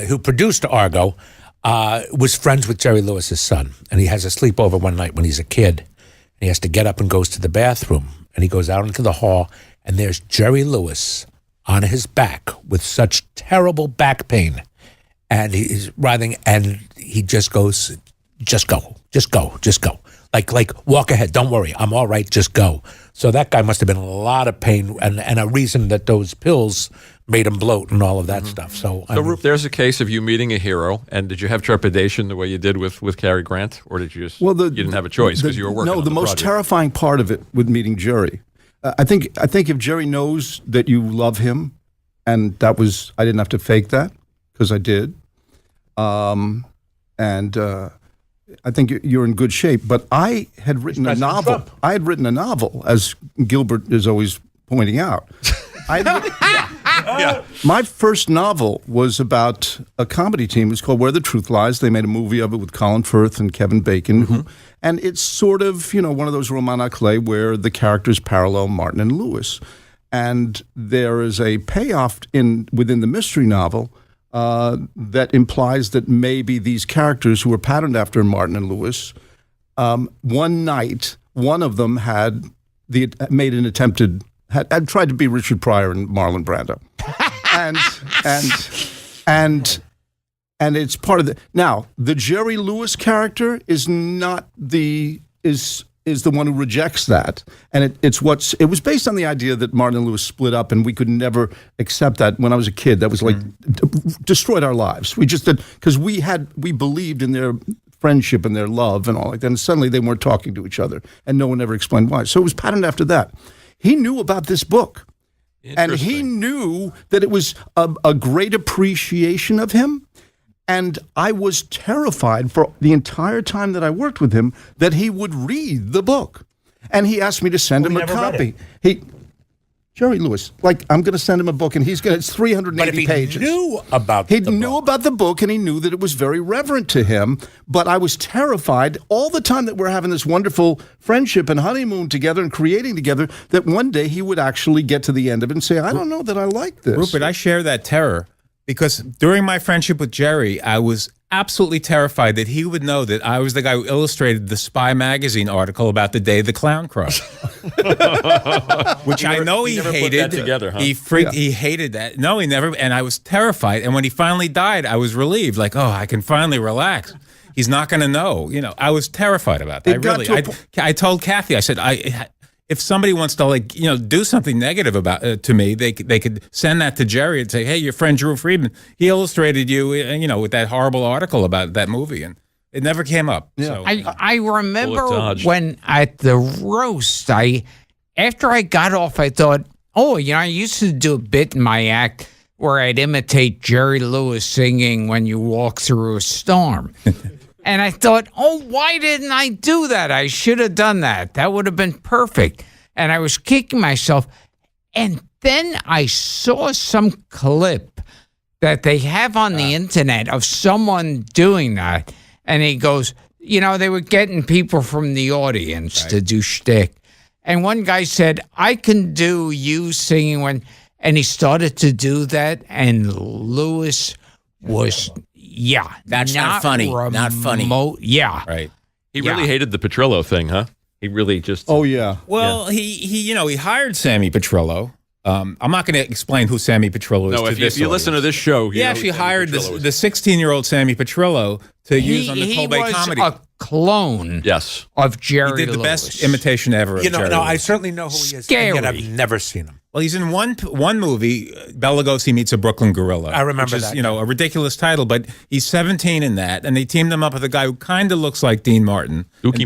who produced Argo, was friends with Jerry Lewis's son, and he has a sleepover one night when he's a kid. He has to get up and goes to the bathroom, and he goes out into the hall, and there's Jerry Lewis on his back with such terrible back pain, and he's writhing, and he just goes, just go. Like, walk ahead. Don't worry. I'm all right. Just go. So that guy must have been in a lot of pain and a reason that those pills made him bloat and all of that stuff. So Roop, there's a case of you meeting a hero. And did you have trepidation the way you did with Cary Grant? Or did you just, you didn't have a choice because you were working on the most project? terrifying part of it with meeting Jerry, I think if Jerry knows that you love him, and I didn't have to fake that because I did. I think you're in good shape. But I had written a novel. I had written a novel, as Gilbert is always pointing out. My first novel was about a comedy team. It was called Where the Truth Lies. They made a movie of it with Colin Firth and Kevin Bacon. And it's sort of, one of those roman à clef where the characters parallel Martin and Lewis. And there is a payoff within the mystery novel that implies that maybe these characters who were patterned after Martin and Lewis, one night, one of them had tried to be Richard Pryor and Marlon Brando, and it's part of the. Now, the Jerry Lewis character is not is the one who rejects that, and it was based on the idea that Martin and Lewis split up, and we could never accept that. When I was a kid, that was like destroyed our lives. We just did because we believed in their friendship and their love and all like that, and suddenly they weren't talking to each other, and no one ever explained why. So it was patterned after that. He knew about this book, and he knew that it was a great appreciation of him. And I was terrified for the entire time that I worked with him that he would read the book. And he asked me to send him a copy. Jerry Lewis, I'm going to send him a book, and it's 380 pages. He knew about the book, and he knew that it was very reverent to him. But I was terrified all the time that we're having this wonderful friendship and honeymoon together and creating together, that one day he would actually get to the end of it and say, I don't know that I like this. Rupert, I share that terror. Because during my friendship with Jerry, I was absolutely terrified that he would know that I was the guy who illustrated the Spy magazine article about the day the clown cried. Which I know he hated. Put that together, huh? He hated that. No, he never. And I was terrified. And when he finally died, I was relieved. I can finally relax. He's not going to know. I was terrified about that. I told Kathy, I said, if somebody wants to do something negative about to me, they could send that to Jerry and say, "Hey, your friend Drew Friedman, he illustrated you, with that horrible article about that movie," and it never came up. Yeah. So, I remember when at the roast, after I got off, I thought, I used to do a bit in my act where I'd imitate Jerry Lewis singing "When You Walk Through a Storm." And I thought, why didn't I do that? I should have done that. That would have been perfect. And I was kicking myself. And then I saw some clip that they have on the internet of someone doing that. And he goes, they were getting people from the audience to do shtick. And one guy said, I can do you singing when... And he started to do that. And Lewis was... Yeah, that's not funny. Not funny. Yeah, right. He really hated the Petrillo thing, huh? He really just. Oh yeah. Well, he hired Sammy Petrillo. I'm not going to explain who Sammy Petrillo is. No, if you listen to this show, he actually hired the 16-year-old Sammy Petrillo to use on the Colby comedy. He was a clone. Yes. Of Jerry Lewis. He did the best imitation ever. Of Jerry Lewis. I certainly know who he is. Scary. Yet I've never seen him. Well, he's in one movie, Bela Lugosi Meets a Brooklyn Gorilla. I remember which is, that. A ridiculous title, but he's 17 in that, and they teamed him up with a guy who kind of looks like Dean Martin. Duke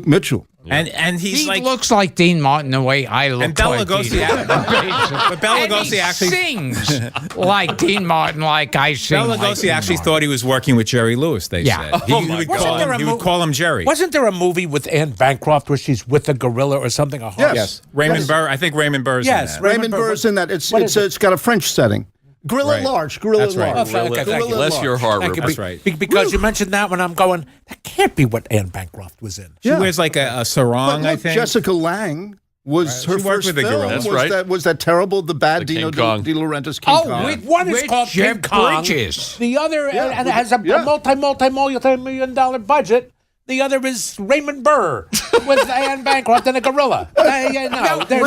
Mitchell. Yeah. And he looks like Dean Martin the way I look. And Bela like Lugosi, but Bela Lugosi actually sings like Dean Martin, like I sing. Bela Lugosi actually thought he was working with Jerry Lewis. They said he would call him Jerry. Wasn't there a movie with Anne Bancroft where she's with a gorilla or something? Yes. Raymond Burr. I think Raymond Burr's in that. Raymond Burr's in that. It's got a French setting. Gorilla Large. Gorilla Large. Bless your heart, Rupert. That's right. Because you mentioned that when I'm going, that can't be what Anne Bancroft was in. She wears like a sarong, But look, I think. Jessica Lange was her first with the film. gorilla. That's right. Was that terrible? The bad The Dino King Kong. De Laurentiis King Kong. One is called Jeff King Kong. Bridges. The other, and it has a multi-million dollar budget. The other is Raymond Burr with Anne Bancroft and a gorilla. There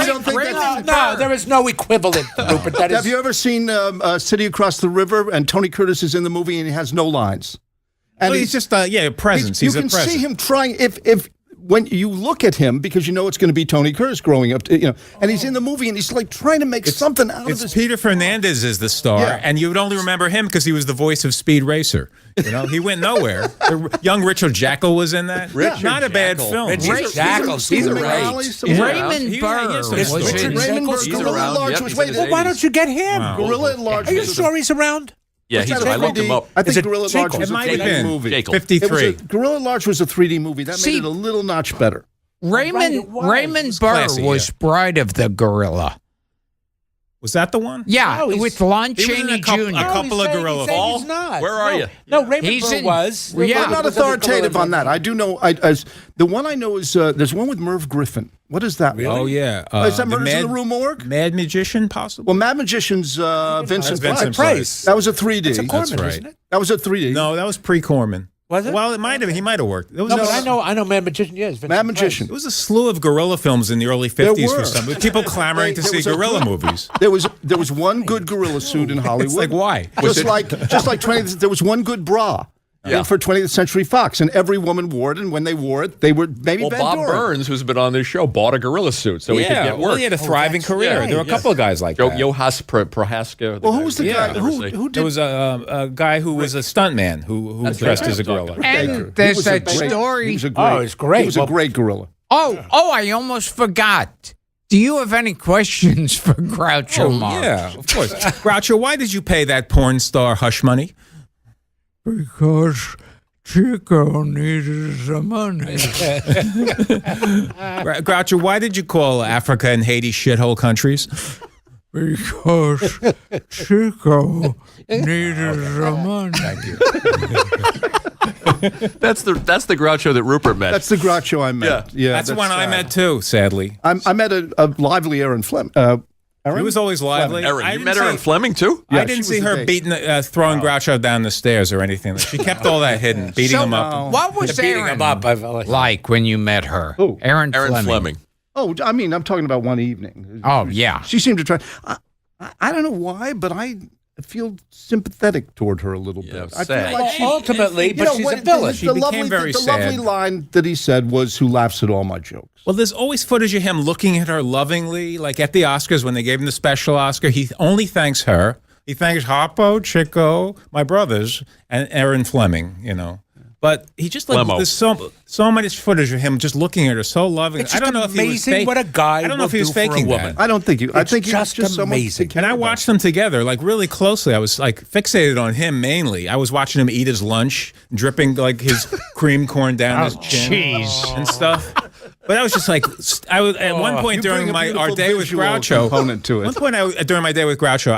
is no equivalent, Rupert. Have you ever seen City Across the River? And Tony Curtis is in the movie and he has no lines. And he's just a presence. He's a presence. You can see him trying. If when you look at him, because you know it's going to be Tony Curtis growing up, and he's in the movie and he's like trying to make something out of this. Peter Fernandez is the star, and you would only remember him because he was the voice of Speed Racer. He went nowhere. Young Richard Jackal was in that. Not a bad film. Richard Jackal, he's great. Raymond Burr was in. Raymond Burr, Gorilla Large was way. Well, why don't you get him? Gorilla Large. Are you sure he's around? Yeah, I looked him up. I think Gorilla Large was It a might have 3D been movie. 53. Gorilla Large was a 3D movie. That made it a little notch better. Raymond Burr classy, was Bride of the Gorilla. Was that the one? Yeah, with Lon he was in Chaney a couple, Jr. A couple of Gorilla Falls. Falls. He's not. Where are you? No, Raymond He's Burr in- was. Yeah. I'm not authoritative on that. I do know. The one I know is there's one with Merv Griffin. What is that? Oh, yeah. Is that Murders in the Rue Morgue? Mad Magician, possibly? Well, Mad Magician's Vincent Vincent Price. That was a 3D. It's a Corman, right. isn't it? That was a 3D. No, that was pre-Corman. Was it? Well, it might have. He might have worked. There was No, but I know Mad Magician, yes. Vincent Mad Price. Magician. There was a slew of gorilla films in the early 50s for some. With people clamoring to There see was a- gorilla movies. There was one good gorilla suit in Hollywood. It's like, why? Just like 20th, there was one good bra. For 20th Century Fox, and every woman wore it, and when they wore it, they were maybe Well, Ben Bob Doran. Burns, who's been on this show, bought a gorilla suit so he could get work. Well, he had a thriving career. There were a couple of guys like that. Johas Prohaska. Well, who was the Yeah. guy who There did? was a guy who was a stuntman who dressed as a gorilla. And Baker. there's He was a that great- story. He was a great, Oh, it's great. He was a Well- great gorilla. Oh, I almost forgot. Do you have any questions for Groucho Marx? Yeah, of course. Groucho, wroucho, why did you pay that porn star hush money? Because Chico needed some money. Groucho, why did you call Africa and Haiti shithole countries? Because Chico needed some money. Thank you. That's the Groucho that Rupert met. That's the Groucho I met. Yeah, That's the one I met too, sadly. I met a lively Aaron Fleming. He was always lively. Erin, I you didn't met see- Erin Fleming too? Yeah, I didn't she see was her the beating, throwing Groucho down the stairs or anything. She kept all that hidden, beating him up. What was Beating Aaron him up, I felt like when you met her? Who? Aaron Erin Fleming. Oh, I mean, I'm talking about one evening. Oh, yeah. She seemed to try. I don't know why, but I feel sympathetic toward her a little Yeah, bit. I sad. feel like she, Ultimately, but she's a what- villain. She became very the lovely sad. line that he said was, "Who laughs at all my jokes." Well, there's always footage of him looking at her lovingly, like at the Oscars when they gave him the special Oscar. He only thanks her. He thanks Harpo, Chico, my brothers, and Aaron Fleming, But he just like Flemo. there's so much footage of him just looking at her so loving. It's I don't just know if he was amazing fake- what a guy I don't know will if he was do for a faking woman. that. I don't think you. I It's think he was just just someone to amazing. take care And I about. watched them together, like really closely. I was like fixated on him mainly. I was watching him eat his lunch, dripping like his cream corn down his chin jeez. and stuff. But I was just like, I was at one point You bring during a our beautiful day with visual Groucho. component to it. One point during my day with Groucho,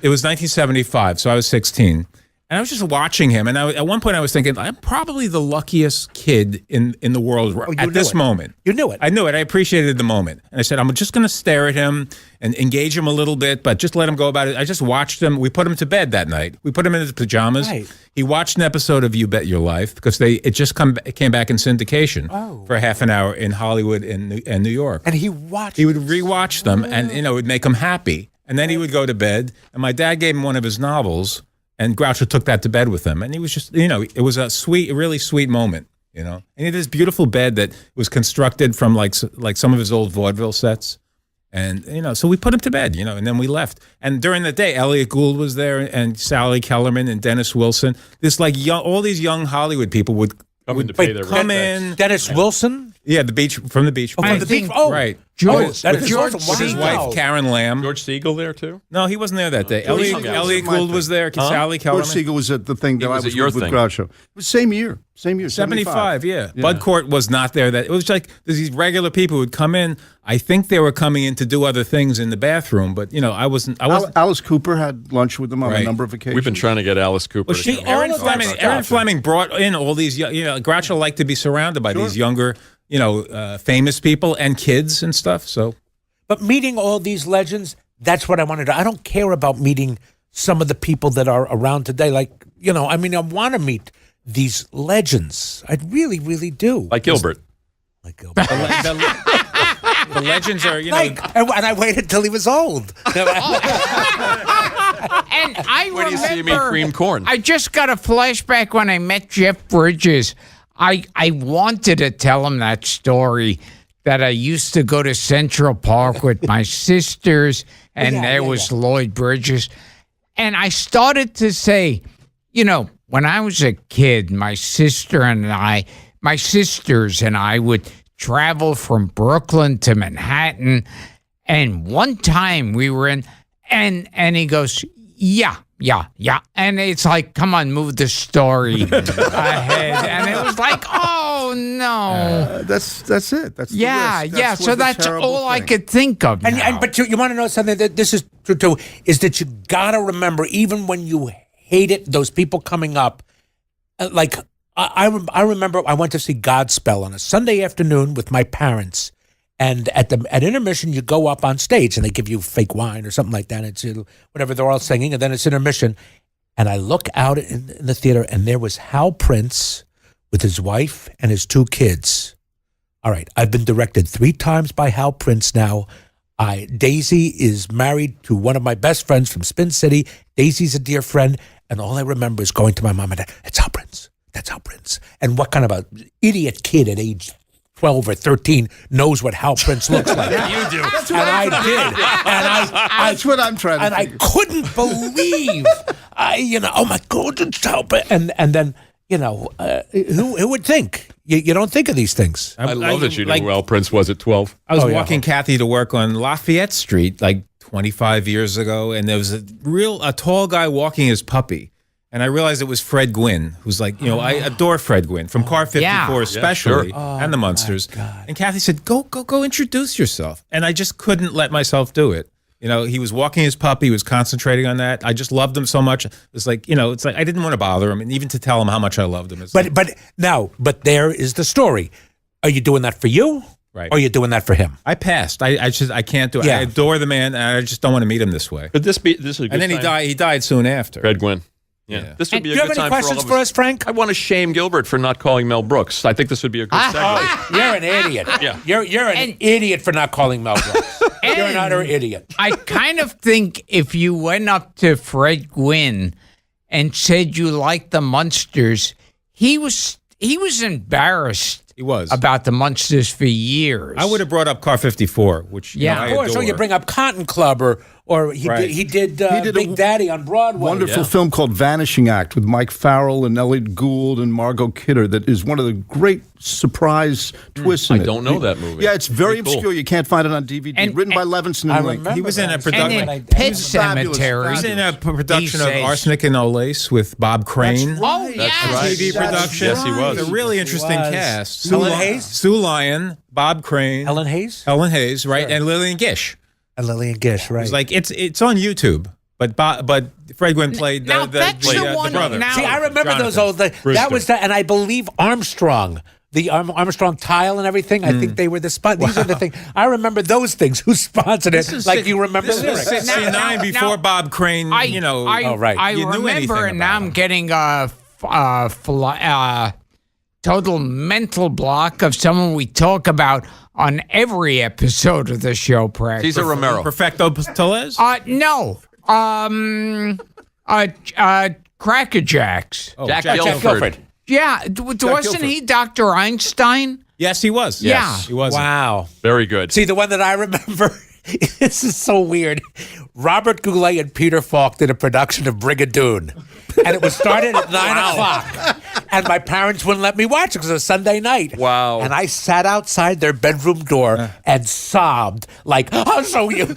it was 1975, so I was 16. And I was just watching him, and at one point I was thinking, I'm probably the luckiest kid in the world at this moment. You knew it. I knew it. I appreciated the moment. And I said, I'm just going to stare at him and engage him a little bit, but just let him go about it. I just watched him. We put him to bed that night. We put him in his pajamas. Right. He watched an episode of You Bet Your Life because it just came back in syndication for half an hour in Hollywood and New York. And he watched. He would rewatch them, and it would make him happy. And then he would go to bed. And my dad gave him one of his novels, and Groucho took that to bed with him. And he was just, it was a really sweet moment, And he had this beautiful bed that was constructed from like some of his old vaudeville sets. And, so we put him to bed, and then we left. And during the day, Elliot Gould was there, and Sally Kellerman and Dennis Wilson. All these young Hollywood people would come in. Dennis Wilson? Yeah, from the beach. From the beach. Oh, right. George, that is George awesome. With his Wow. wife, Karen Lamb. George Siegel there too? No, he wasn't there that day. George Elliot Siegel Elliot was my Gould was there. Sally Kellerman. George Siegel was at the thing that He I was was at your with thing. Groucho. It was same year. 75, yeah. Bud Cort was not there. It was like there's these regular people who would come in. I think they were coming in to do other things in the bathroom, but I wasn't. Alice Cooper had lunch with them on a Right. number of occasions. We've been trying to get Alice Cooper. Well, to come. Aaron Fleming brought in all these. Groucho liked to be surrounded by these younger, famous people and kids and stuff. So. But meeting all these legends, that's what I wanted to. I don't care about meeting some of the people that are around today. Like, I want to meet these legends. I really, really do. Like Gilbert. Like Gilbert. The legends are, and I waited till he was old. And I Where do you see me remember, cream corn? I just got a flashback when I met Jeff Bridges. I wanted to tell him that story that I used to go to Central Park with my sisters, and there was Lloyd Bridges. And I started to say, when I was a kid, my sisters and I would travel from Brooklyn to Manhattan. And one time we were in, and he goes, yeah. And it's like, come on, move the story ahead. And it was like, oh, Oh no. That's it. That's yeah, the risk. yeah. So that's all I could think of. But you want to know something that this is true too, is that you got to remember, even when you hate it, those people coming up, like I remember I went to see Godspell on a Sunday afternoon with my parents. And at intermission, you go up on stage and they give you fake wine or something like that. It's whatever, they're all singing, and then it's intermission. And I look out in the theater, and there was Hal Prince with his wife and his 2 kids. All right, I've been directed 3 times by Hal Prince now. Daisy is married to one of my best friends from Spin City. Daisy's a dear friend, and all I remember is going to my mom and dad, "It's Hal Prince. That's Hal Prince." And what kind of a idiot kid at age 12 or 13 knows what Hal Prince looks like. You do. And I did. And That's what I'm trying to and I couldn't believe, oh my God, it's Hal Prince. And then, who would think? You don't think of these things. I love that you knew who Hal Prince was at 12. I was walking Kathy to work on Lafayette Street like 25 years ago, and there was a tall guy walking his puppy. And I realized it was Fred Gwynn, who's like, I adore Fred Gwynn from Car 54 especially, and the Munsters. And Kathy said, go introduce yourself. And I just couldn't let myself do it. He was walking his puppy, he was concentrating on that. I just loved him so much. It's like, it's like I didn't want to bother him, and even to tell him how much I loved him. But there is the story. Are you doing that for you? Right. Or are you doing that for him? I passed. I can't do it. Yeah. I adore the man, and I just don't want to meet him this way. Could this is a good And then time? he died soon after. Fred Gwynn. Yeah. This would be a do you good have any time questions for all of us, Frank? I want to shame Gilbert for not calling Mel Brooks. I think this would be a good segue. You're an idiot. Yeah. You're an idiot for not calling Mel Brooks. You're an utter idiot. I kind of think if you went up to Fred Gwynn and said you liked the Munsters, he was embarrassed. He was. About the Munsters for years. I would have brought up Car 54, which I of course. adore. Or you bring up Cotton Club, or he did Big Daddy on Broadway. Wonderful film called Vanishing Act with Mike Farrell and Elliot Gould and Margot Kidder that is one of the great surprise twists in it. I don't know that movie. Yeah, it's very Pretty cool. obscure. You can't find it on DVD. Written by Levinson and Link. remember He was in a that. production. And in Pet Cemetery. fabulous. He was in a production of He says- Arsenic and Olace with Bob Crane. Oh, yes. right. TV production. Yes, he was. It's a really interesting was. cast. Sue Hayes? Sue Lyon, Bob Crane, Helen Hayes? Helen Hayes, right, and Lillian Gish. And Lillian Gish, right. It's like it's on YouTube, but Fred Gwynn played Now, that's the one brother. now- See, I remember those Jonathan old. That was that, and I believe Armstrong, the Armstrong tile and everything. I think they were the spot. These are the things I remember. Those things. Who sponsored it? Like you remember This the was lyrics. 69 Now- before Bob Crane. I you know, right. I you knew anything remember, and now about I'm him. getting a total mental block of someone we talk about on every episode of the show. Practically. Cesar Romero. Perfecto Pistolez. No. Cracker Jacks. Oh, Jack Jack Guilford. Guilford. Yeah, wasn't he Dr. Einstein? Yes, he was. Yes. he was. Wow. Very good. See, the one that I remember, this is so weird. Robert Goulet and Peter Falk did a production of Brigadoon. And it was started at 9 o'clock. And my parents wouldn't let me watch it because it was Sunday night. Wow. And I sat outside their bedroom door and sobbed like, I'll show you. And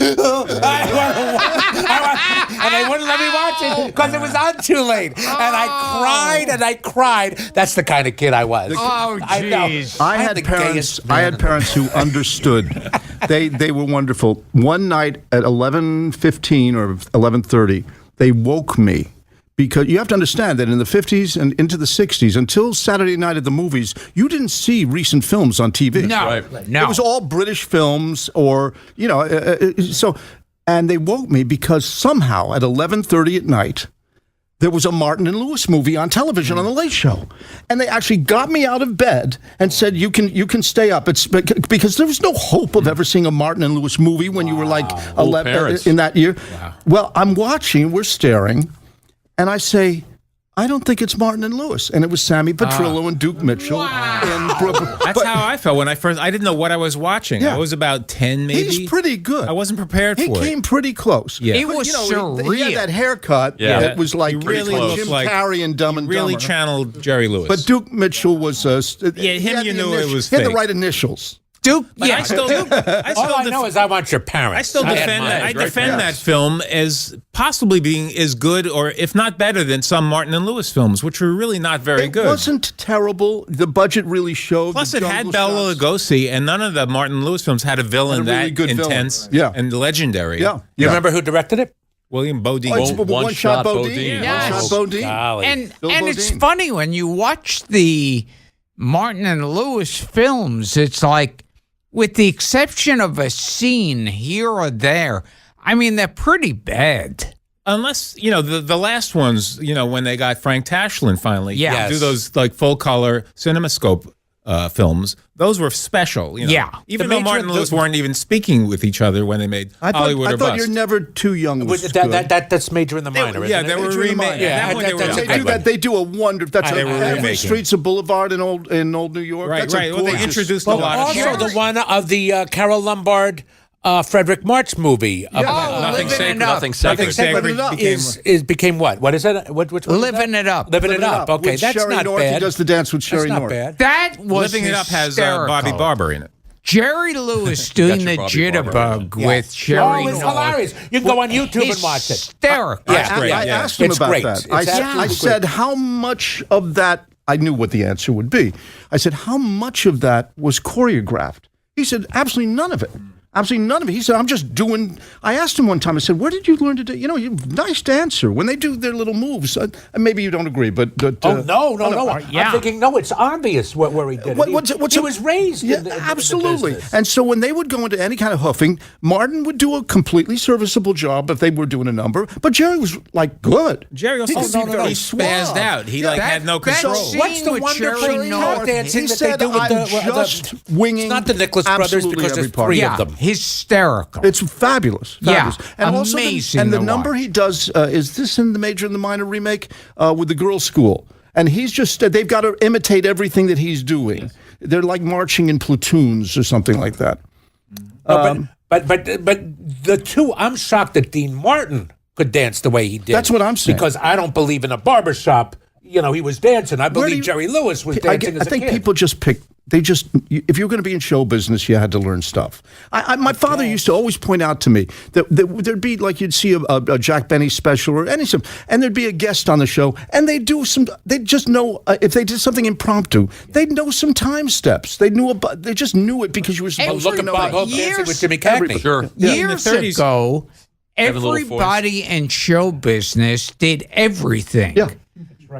they wouldn't let me watch it because it was on too late. And I cried. That's the kind of kid I was. Oh, I know. jeez. I the had parents. gayest I man. had parents who understood. They were wonderful. One night at 11:15 or 11:30, they woke me. Because you have to understand that in the 50s and into the 60s, until Saturday night at the movies, you didn't see recent films on TV. No, Right. no. It was all British films or, and they woke me because somehow at 11:30 at night, there was a Martin and Lewis movie on television on The Late Show. And they actually got me out of bed and said, you can stay up. It's because there was no hope of ever seeing a Martin and Lewis movie when you were like 11 parents. in that year. Wow. Well, I'm watching, we're staring, and I say, I don't think it's Martin and Lewis. And it was Sammy Petrillo and Duke Mitchell. And That's how I felt when I didn't know what I was watching. Yeah. I was about 10 maybe. He's pretty good. I wasn't prepared He for it. came pretty close. Yeah. He But, was He surreal. had that haircut Yeah. that was like He really Jim looked like- Carrey and Dumb and Really Dumber. channeled Jerry Lewis. But Duke Mitchell was Yeah, him you knew it was He had the fake. right initials. Duke, But yeah. I still All I know is I want your parents. I still defend that. I defend that film as possibly being as good, or if not better, than some Martin and Lewis films, which were really not very good. It wasn't terrible. The budget really showed. Plus, it had Bela Lugosi, and none of the Martin and Lewis films had a villain Had a really that good intense villain. and legendary. Yeah. You remember who directed it? William Bodine. Oh, it's One Shot Bodine. Yes. One Shot Bodine. Golly. And Bill it's Bodine. funny when you watch the Martin and Lewis films, it's like, with the exception of a scene here or there, I mean, they're pretty bad. Unless, the last ones, when they got Frank Tashlin finally Yes. to do those like full color CinemaScope films, those were special. Yeah. Even The though major- Martin and Lewis weren't even speaking with each other when they made Hollywood I or thought Bust. you're never too young. Was good. That's Major in the Minor, yeah, isn't they it? were Major in the remake. Minor. Yeah, that one they were that's a They good do one. that. They do a wonder. That's They were every remaking. Streets of Boulevard in old New York. Right, That's a right. Well, they gorgeous- introduced a Well, lot of also Sure. the one of the Carol Lombard, Frederick March movie. Oh, Nothing Living sacred. It Up. Nothing sacred. Sacred became what? What is it? Which one is Living that? It Up. Living It Up. Okay, With that's Sherry not North. He bad. does the dance with That's Sherry not North. bad. That was Living It Up has hysterical. Bobby Barber in it. Jerry Lewis doing your the Bobby Barber. jitterbug with Sherry Oh, it's North. hilarious. You can go on YouTube and watch it. Hysterical. Yeah. great. I yeah. asked him It's about great. that. It's I absolutely said, how much of that, I knew what the answer would be. I said, how much of that was choreographed? He said, absolutely none of it. Absolutely none of it. He said, I'm just doing. I asked him one time, I said, where did you learn to do? You're a nice dancer. When they do their little moves, maybe you don't agree, but. Oh, no. yeah. I'm thinking, no, it's obvious where he did it. He was raised Yeah, in the absolutely. business. And so when they would go into any kind of hoofing, Martin would do a completely serviceable job if they were doing a number, but Jerry was like good. Jerry also He could be very he spazzed suave. out. He Yeah, had no control. scene What's the with wonderful Sherry North. dancing He that said, they do with I'm just winging It's not the Nicholas Brothers absolutely because there's every part. three Yeah, of them. hysterical. It's fabulous. Yeah, And also amazing the to number watch. he does, is this in the Major and the Minor remake with the girls' school? And he's just, they've got to imitate everything that he's doing. They're like marching in platoons or something like that. But the two, I'm shocked that Dean Martin could dance the way he did. That's what I'm saying. Because I don't believe in a barbershop. He was dancing. I believe Jerry Lewis was dancing I as a think kid. people just pick. If you're going to be in show business, you had to learn stuff. My father used to always point out to me that there'd be like you'd see a Jack Benny special or any and there'd be a guest on the show, and they'd just know if they did something impromptu, they'd know some time steps. They just knew it because you were supposed Look to at know Bob it. Hope dancing Years- with Jimmy Cagney. Sure. Years In the 30s, ago, Have a little everybody in show business did everything. Yeah.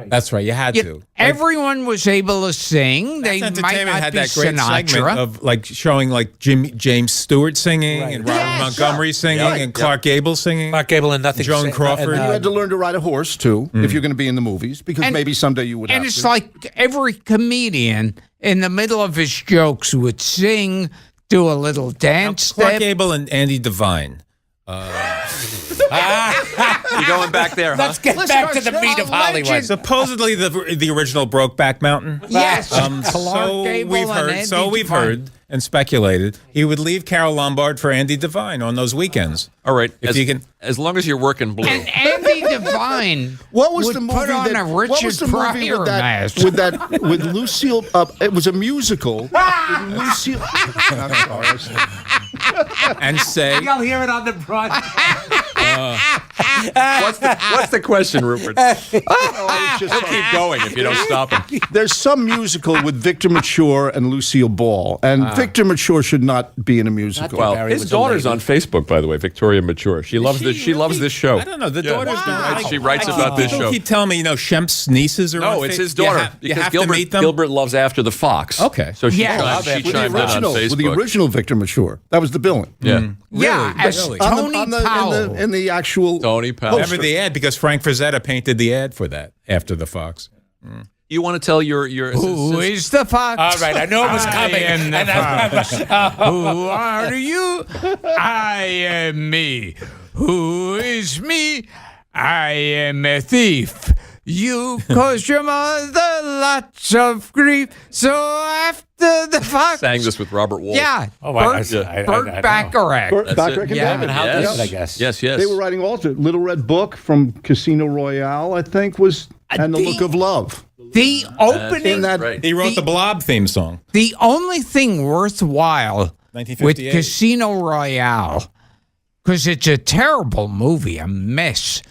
That's right. You had to. Everyone was able to sing. They That's might Entertainment not had be that great segment Sinatra. of like showing like James Stewart singing and Robert Yes, Montgomery singing and Clark Gable singing. Mark Gable and nothing. Joan Crawford. You had to learn to ride a horse too if you're going to be in the movies because And- maybe someday you would. And have it's to. like every comedian in the middle of his jokes would sing, do a little dance Clark step. Gable and Andy Devine. You going back there, huh? Let's get back to the meat of Hollywood. Supposedly the original Brokeback Mountain. Yes. So Gable we've and heard. Andy So we've Devine. heard and speculated he would leave Carol Lombard for Andy Devine on those weekends. All right. If you can. As long as you're working blue. And Andy Devine What was would the movie put on that? a What was Richard the movie Pryor mask. with Lucille? It was a musical. With Lucille. I'm sorry. And say, You'll hear it on the broadcast. What's the question, Rupert? Keep going if you don't stop him. There's some musical with Victor Mature and Lucille Ball, and Victor Mature should not be in a musical. Well, Barry his was a daughter's lady. on Facebook, by the way, Victoria Mature. She loves this. She loves this show. I don't know. The Yeah. daughter's been Wow. She writes about this People show. keep telling me, Shemp's nieces are on No, it's Facebook. his daughter. You because have Gilbert, to meet them. Gilbert loves After the Fox. Okay. So she Yeah. chimed, she with the chimed in on original, Facebook. with the original Victor Mature, that was the billing. Yeah. Yeah, as Really? Tony Powell. In the actual Tony Powell. Remember the ad because Frank Frazetta painted the ad for that After the Fox. You want to tell your Who is the fox? All right, I knew it was coming. I am the And fox. Who are you? I am me. Who is me? I am a thief. You caused your mother lots of grief. So after the fox. sang this with Robert Wolf? Yeah. Oh, I Burt, know. Burt Bacharach. Burt That's Bacharach it. and Yeah. David. And how Yes. good, I guess. Yes, yes. They were writing all the Little Red Book from Casino Royale, I think, and The Look of Love. The opening. Right. He wrote the Blob theme song. The only thing worthwhile with 1958. Casino Royale, because it's a terrible movie, a mess,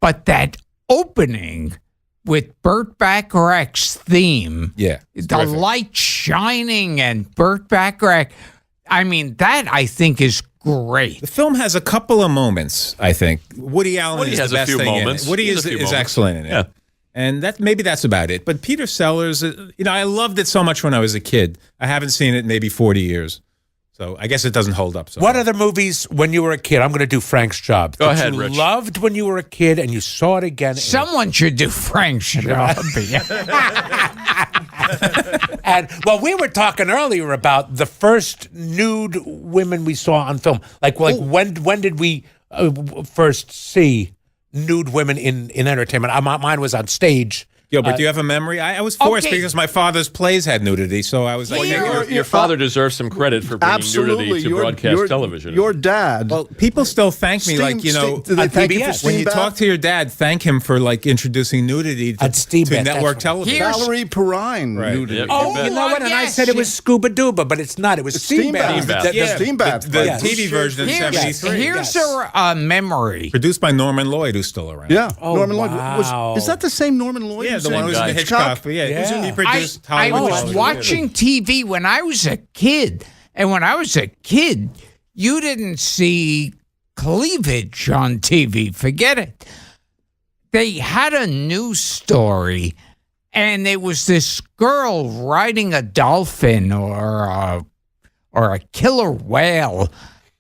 but that opening with Burt Bacharach's theme, it's the terrific. light shining and Burt Bacharach, I mean, that I think is great. The film has a couple of moments, I think. Woody Allen is has the a best few thing moments. in it. Woody He has is a few moments. excellent in it. Yeah. And maybe that's about it. But Peter Sellers, I loved it so much when I was a kid. I haven't seen it in maybe 40 years. So I guess it doesn't hold up so What much. other movies when you were a kid? I'm going to do Frank's job. Go that ahead, you Rich. loved when you were a kid and you saw it again. Someone should do Frank's job. And well, we were talking earlier about the first nude women we saw on film. Like when did we first see nude women in entertainment? Mine was on stage. Gilbert, do you have a memory? I was forced Okay. because my father's plays had nudity, so I was like, Your father deserves some credit for bringing Absolutely. nudity to broadcast television. Your dad. well, people still thank me, Steam- do they on thank you for PBS. Steam when you Bath? talk to your dad, thank him for introducing nudity At Steam to Bath, network that's television. Here's- Valerie Perrine Right. nudity. Yep. Oh, bet. you know what? And I yes, said it was yes. Scuba Duba, but it's not. It was Steam Steam Bath. Bath. The- Yeah, Steam Bath. The Yes. TV version in Here's, 73. here's yes. a memory. Produced by Norman Lloyd, who's still around. Yeah, Oh, Norman Lloyd. wow. Is that the same Norman Lloyd? Yeah, who the one sang who's in the Hitchcock. Yeah, Yeah. he produced I Hollywood was television. watching TV when I was a kid, and when I was a kid, you didn't see cleavage on TV. Forget it. They had a news story, and it was this girl riding a dolphin or a killer whale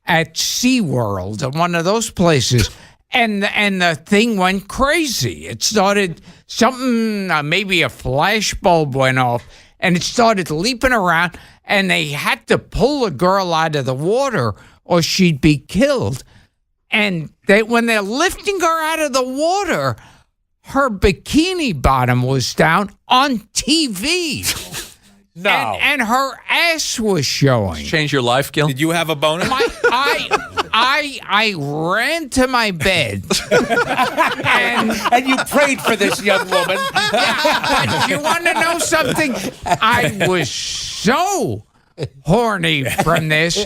at SeaWorld, one of those places. And the thing went crazy. It started something, maybe a flash bulb went off, and it started leaping around, and they had to pull the girl out of the water or she'd be killed. And when they're lifting her out of the water, her bikini bottom was down on TV. No. And her ass was showing. Change your life, Gil? Did you have a boner? I ran to my bed and you prayed for this young woman. but you want to know something? I was so horny from this.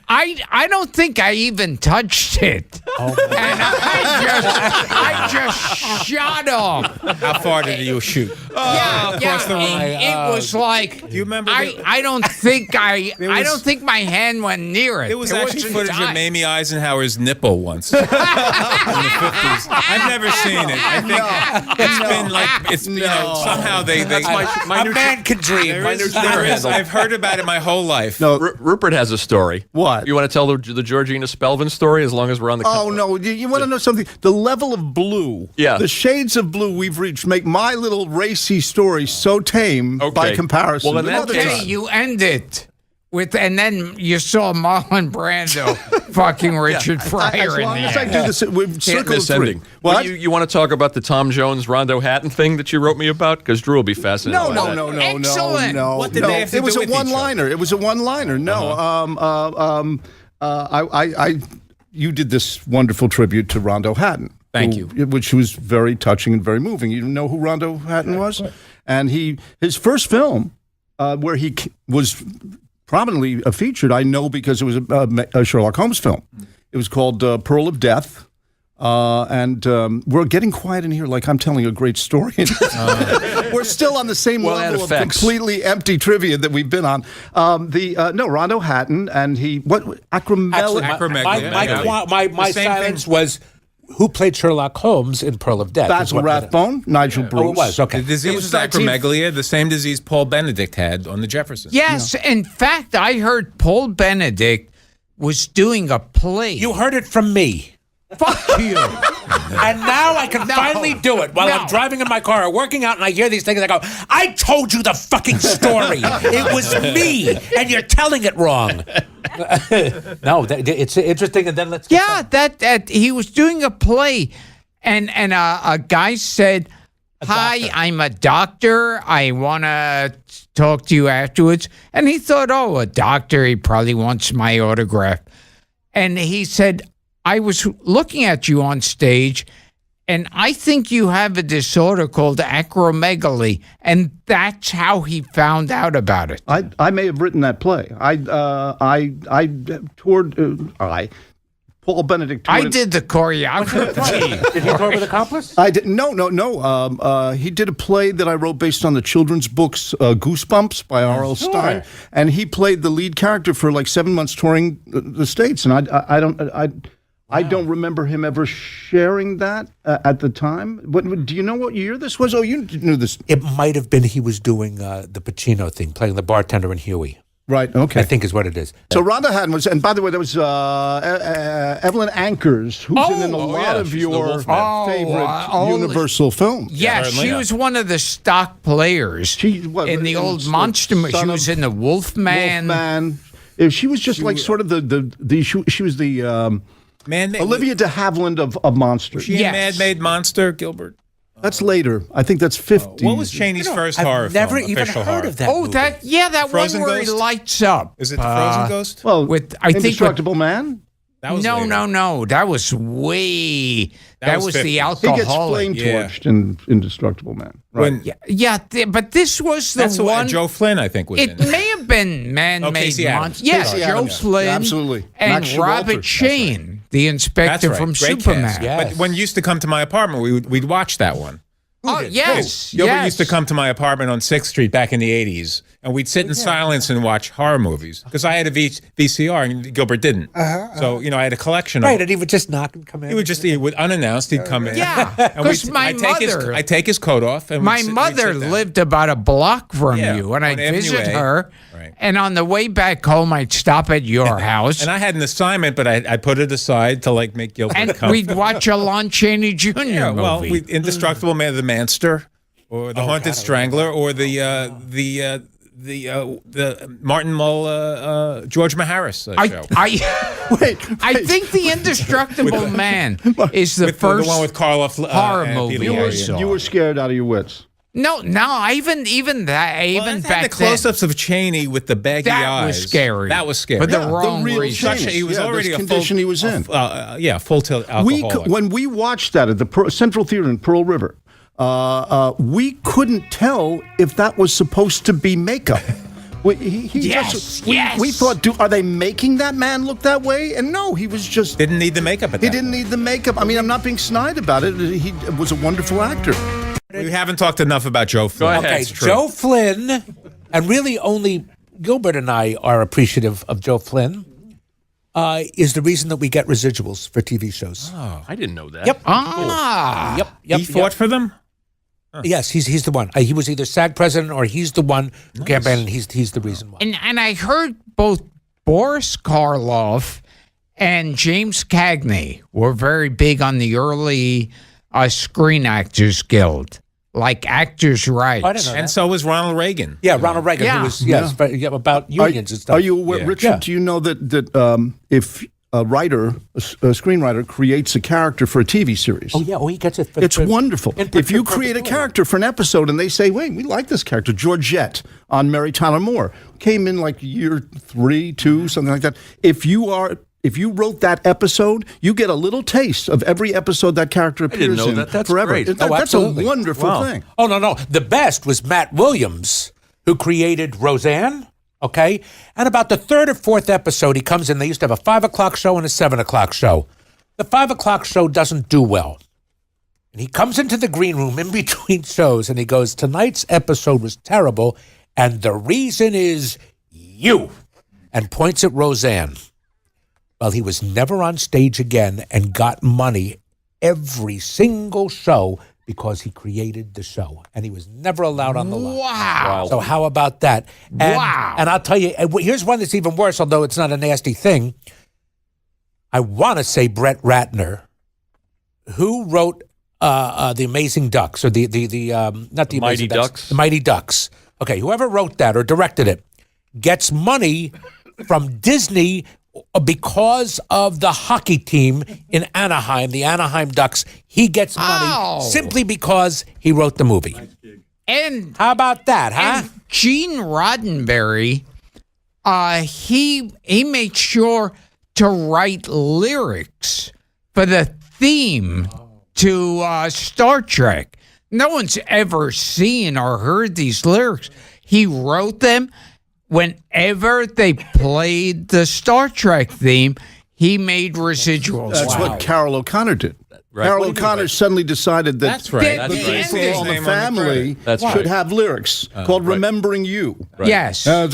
I don't think I even touched it. And I just shot off. How far did you shoot? Across the room. It was like. Do you remember? I don't think I don't think my hand went near it. There was It actually wasn't footage tight. of Mamie Eisenhower's nipple once in the 50s. I've never seen it. I think it's been like somehow they A man can dream. I've heard about it my whole life. No. Rupert has a story. What? You want to tell the Georgina Spelvin story as long as we're on the Oh, no. You want to know something? The level of blue, Yeah. the shades of blue we've reached make my little racy story so tame by comparison. Well, in that Another case- time. You end it with, and then you saw Marlon Brando fucking Richard Pryor As in long the as I end. do this, we've Can't circled miss three. ending. What? Well, you want to talk about the Tom Jones Rondo Hatton thing that you wrote me about? Because Drew will be fascinated. No, by no, that. no, no, Excellent. no. What did no. they have to It was do a with each other? one-liner. It was a one-liner. No, you did this wonderful tribute to Rondo Hatton. Thank you. Which was very touching and very moving. You know who Rondo Hatton was? And his first film, where he was prominently featured, I know because it was a Sherlock Holmes film. It was called Pearl of Death. We're getting quiet in here like I'm telling a great story. We're still on the same level of completely empty trivia that we've been on. Rondo Hatton and Acromegaly. My silence was who played Sherlock Holmes in Pearl of Death. Basil Rathbone, Nigel Bruce. Oh, it was. Okay. The disease was acromegaly, the same disease Paul Benedict had on the Jeffersons. Yes, in fact, I heard Paul Benedict was doing a play. You heard it from me. Fuck you. And now I can finally do it while I'm driving in my car or working out and I hear these things. I go, I told you the fucking story. It was me. And you're telling it wrong. No, it's interesting. And then let's get Yeah, that he was doing a play, and a guy said, "Hi, I'm a doctor. I want to talk to you afterwards." And he thought, "Oh, a doctor. He probably wants my autograph." And he said, "I was looking at you on stage, And I think you have a disorder called acromegaly, and that's how he found out about it. I may have written that play. Paul Benedict toured I did the choreography. Did he tour with Accomplice? I did no. He did a play that I wrote based on the children's books Goosebumps by R.L. Stine, and he played the lead character for like 7 months touring the States. And I don't remember him ever sharing that at the time. Do you know what year this was? Oh, you knew this. It might have been he was doing the Pacino thing, playing the bartender in Huey. Right, okay. I think is what it is. So Rhonda Haddon was, and by the way, there was Evelyn Ankers, who's in a lot of your favorite Universal films. Yeah, she was one of the stock players in the old monster movie. She was in the Wolfman. She was just sort of she was the Olivia de Havilland of Monsters. She Mad Made Monster, Gilbert. That's later. I think that's 50. What was Chaney's first horror film? I've never even heard of that movie. That Frozen one where Ghost? he lights up. Is it the Frozen Ghost? Well, I think Indestructible Man? That was no. That was That was the alcoholic. He gets flame torched in Indestructible Man. Right. But this was the That's one. Joe Flynn, I think, was in It it. may have been Man-Made Casey Adams. Monster. Yes, Casey Joe Adams. Flynn. Absolutely. And Max Robert Showalter. Shane, the inspector from Great Superman. cast. Yes. But when you used to come to my apartment, we'd watch that one. Oh, yes. Gilbert used to come to my apartment on 6th Street back in the 80s, and we'd sit in silence and watch horror movies. Because I had a VCR, and Gilbert didn't. So, I had a collection of Right, and he would just knock and come in. he would unannounced, he'd come in. Yeah, And because my mother... I'd take his coat off. And My we'd mother sit down. lived about a block from Yeah, you, and I'd on Avenue visit A. her. Right. And on the way back home, I'd stop at your house. And I had an assignment, but I put it aside to make Gilbert and come. we'd watch a Lon Chaney Jr. Yeah, well, movie. Indestructible Man, The Manster, or The Haunted Strangler, or the Martin Mull, George Maharis show. I think The Indestructible Man is the first the one with Carla horror movie Peter I Lorre. saw. You were scared out of your wits. No, even back the close-ups of Cheney with the baggy That eyes. was scary. That was scary. For the wrong real reason. Cheney. He was already this a condition full, he was in. Full tilt alcoholic. When we watched that at the Central Theater in Pearl River, we couldn't tell if that was supposed to be makeup. We thought, are they making that man look that way? And no, he was just... Didn't need the makeup at that He didn't need the makeup. I mean, I'm not being snide about it. He was a wonderful actor. We haven't talked enough about Joe Flynn. Okay, Joe Flynn, and really only Gilbert and I are appreciative of Joe Flynn, is the reason that we get residuals for TV shows. Oh, I didn't know that. Yep. Ah. Yep. He fought for them? Yes, he's the one. He was either SAG president or he's the one who campaigned, and he's the reason why. And I heard both Boris Karloff and James Cagney were very big on the early Screen Actors Guild, like Actors' Rights. I didn't know And that. so was Ronald Reagan. Yeah, Ronald Reagan, Yeah. who was about unions and stuff. Are you aware, Richard? Yeah. Do you know that if a screenwriter creates a character for a TV series? Oh yeah, he gets it. It's wonderful. If you for create a perpetuity. character for an episode and they say, wait, we like this character, Georgette on Mary Tyler Moore, came in like year 3, 2, something like that. If you wrote that episode, you get a little taste of every episode that character appears didn't know in that. That's forever. great. That's a absolutely. wonderful thing. Oh no, the best was Matt Williams, who created Roseanne. Okay, and about the 3rd or 4th episode, he comes in. They used to have a 5:00 show and a 7:00 show. The 5:00 show doesn't do well, and he comes into the green room in between shows, and he goes, "Tonight's episode was terrible, and the reason is you," and points at Roseanne. Well, he was never on stage again and got money every single show because he created the show, and he was never allowed on the line. Wow. So how about that? And, Wow. And I'll tell you, here's one that's even worse, although it's not a nasty thing. I want to say Brett Ratner, who wrote The Amazing Ducks, or the not the Mighty Amazing Ducks? The Mighty Ducks. Okay, whoever wrote that or directed it gets money from Disney because of the hockey team in Anaheim, the Anaheim Ducks. He gets money Oh. simply because he wrote the movie. And How about that, huh? And Gene Roddenberry, he made sure to write lyrics for the theme to Star Trek. No one's ever seen or heard these lyrics. He wrote them whenever they played the Star Trek theme. He made residuals. That's what Carol O'Connor did. Right. Carol O'Onnor suddenly decided that That's right. the people on the family That's should right. have lyrics called "Remembering You." Right. Yes. I'm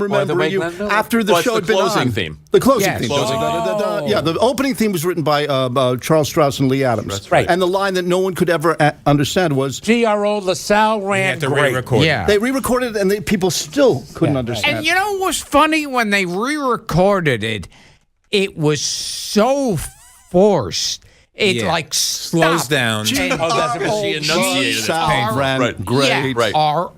remembering you. After the show had been closing on. theme. The closing Yes. theme. Closing Yeah, the opening theme was written by Charles Strauss and Lee Adams. That's right. And the line that no one could ever understand was, GRO LaSalle You ran had to great. re-record. Yeah. they re-recorded it and people still couldn't understand. And you know what was funny? When they re-recorded it, it was so forced. It Yeah. like Slows stopped. down. She enunciated it. Sound ran Right. great. Yeah. Right.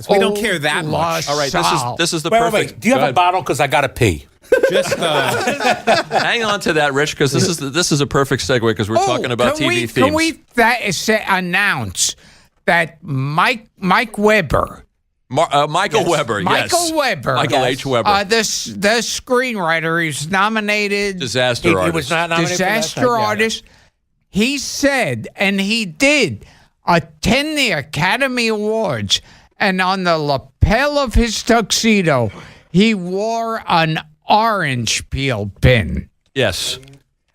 We don't care that much. All right, this is the Wait, perfect. wait, wait. Do you have a bottle? Because I got to pee. Just Hang on to that, Rich, because this is a perfect segue because we're talking about TV themes. Can we announce that Mike Weber? Michael Weber, yes. Michael Weber. Michael H. Weber. The screenwriter who's nominated. Disaster He artist. was not nominated for that? Disaster artist. He said, and he did, attend the Academy Awards, and on the lapel of his tuxedo, he wore an orange peel pin. Yes.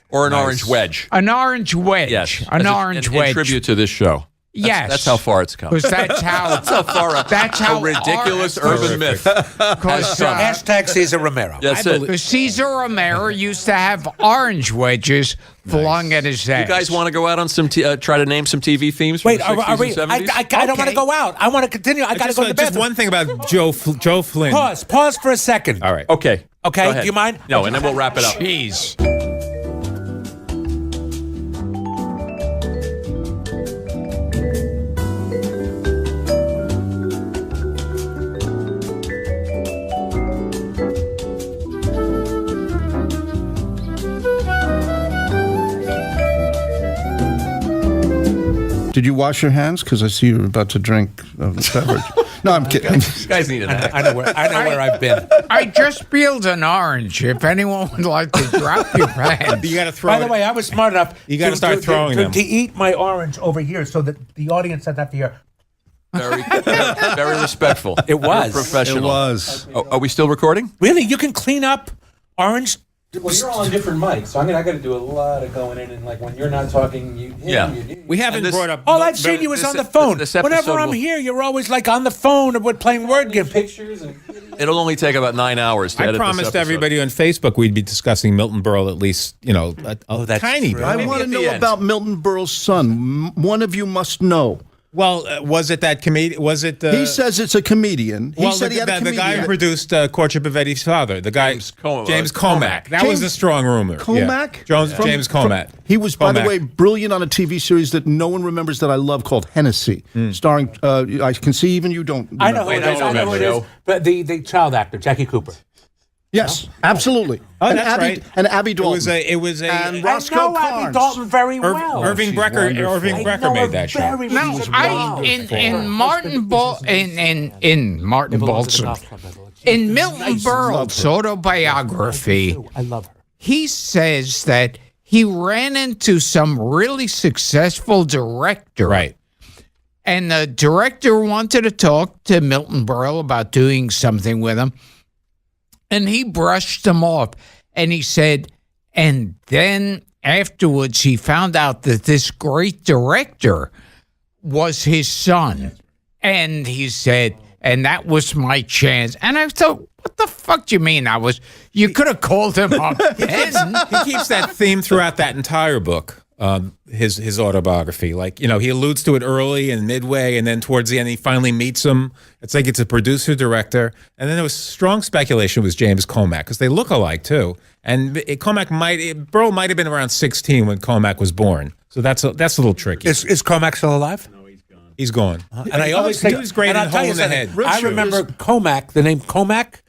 Or an orange wedge. An orange wedge. Yes. An As orange in wedge. tribute to this show. Yes. That's how far it's come. Because that's how. That's how A ridiculous urban myth. Because Hashtag Cesar Romero. That's it. Caesar Romero used to have orange wedges flung at his head. You guys want to go out on some try to name some TV themes from Wait, the 60s are we? and 70s? I don't want to go out. I want to continue. I got to go to the just bathroom. one thing about Joe Flynn. Pause for a second. All right. Okay. Okay, Go ahead. do you mind? No, and then we'll wrap it up. Jeez. Did you wash your hands? Because I see you're about to drink a beverage. No, I'm kidding. You guys need an act. I know where I've been. I just peeled an orange. If anyone would like to drop your hands. You got to throw By the way, I was smart enough. You gotta start throwing them. to eat my orange over here, so that the audience doesn't have to hear. Very respectful. It was. Very professional. It was. Oh, are we still recording? Really, you can clean up orange. Well, you're all on different mics, so I mean, I got to do a lot of going in, and like when you're not talking, you. Yeah. We haven't And this- brought up. All I've seen you is this- on the phone. this episode Whenever I'm will- here, you're always like on the phone or we're playing word games. pictures and. It'll only take about 9 hours to I edit this promised episode. everybody on Facebook we'd be discussing Milton Berle at least, that's tiny true. bit. I Maybe want to at the know end. about Milton Berle's son. One of you must know. Well, was it that comedian? Was it the? He says it's a comedian. He Well, said he had a the guy comedian. who produced Courtship of Eddie's Father, the guy James James Comack. Comack. That was James a strong rumor. Comack? Yeah. From- James Comack. He was, by the Comack. way, brilliant on a TV series that no one remembers that I love called Hennessy, starring, I can see even you don't remember. I know who Wait, it is. I I know who it is. remember. But the child actor, Jackie Cooper. Yes, absolutely. Oh, and that's Abby, right. And Abby Dalton. It was a. And I Roscoe know Abby Carnes. Dalton very well. Irving Brecker. Irving I Brecker know her made that show. very No, well. in Martin in Martin Balsam, in Milton Berle's autobiography, I love her. he says that he ran into some really successful director. Right. And the director wanted to talk to Milton Berle about doing something with him. And he brushed him off. And he said, and then afterwards he found out that this great director was his son. And he said, and that was my chance. And I thought, what the fuck do you mean you could have called him up then. He keeps that theme throughout that entire book, his autobiography. Like, he alludes to it early and midway, and then towards the end, he finally meets him. It's like it's a producer-director. And then there was strong speculation it was James Comack, because they look alike, too. And Berle might have been around 16 when Comack was born. So that's a little tricky. Is Comack still alive? He's gone. And I always think he was great and in I'll tell Hole you in the something. Head. I remember Comack, the name Comack,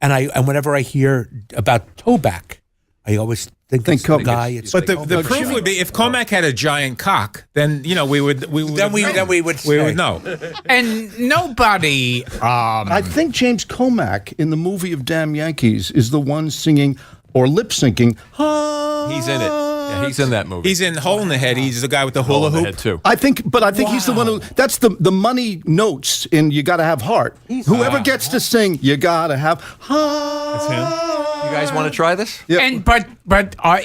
and whenever I hear about Toback, I always think it's the Comack. guy. It's But the proof would be if Comack had a giant cock, then we would then we would know. And nobody I think James Comack in the movie of Damn Yankees is the one singing or lip syncing. He's in it. Yeah, he's in that movie. He's in Hole in the Head. He's the guy with the hula in the hoop. head too. I think he's the one who. That's the money notes in "You Gotta Have Heart." Whoever gets to sing "You Gotta Have Heart." That's him. You guys want to try this? Yeah. And but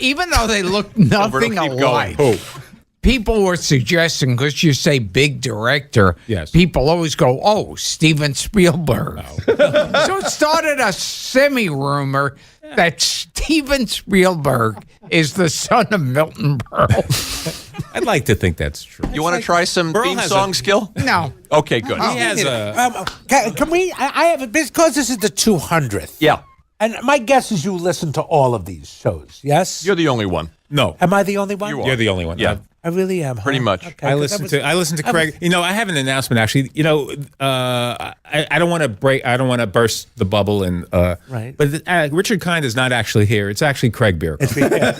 even though they look nothing keep alike, going. people were suggesting, because you say big director, Yes. people always go, "Oh, Steven Spielberg." So it started a semi-rumor that Steven Spielberg is the son of Milton Berle. I'd like to think that's true. You want to try some Burl theme has song a- skill? No. Okay, good. He has a. Can we? I have because this is the 200th. Yeah, And my guess is you listen to all of these shows. Yes. you're the only one. No, Am I the only one? You are. you're the only one. Yeah. I really am. Huh? Pretty much. Okay, I 'cause listen to Craig. You know, I have an announcement actually. You know, I don't want to break. I don't want to burst the bubble and. Right. But Richard Kind is not actually here. It's actually Craig Bierko.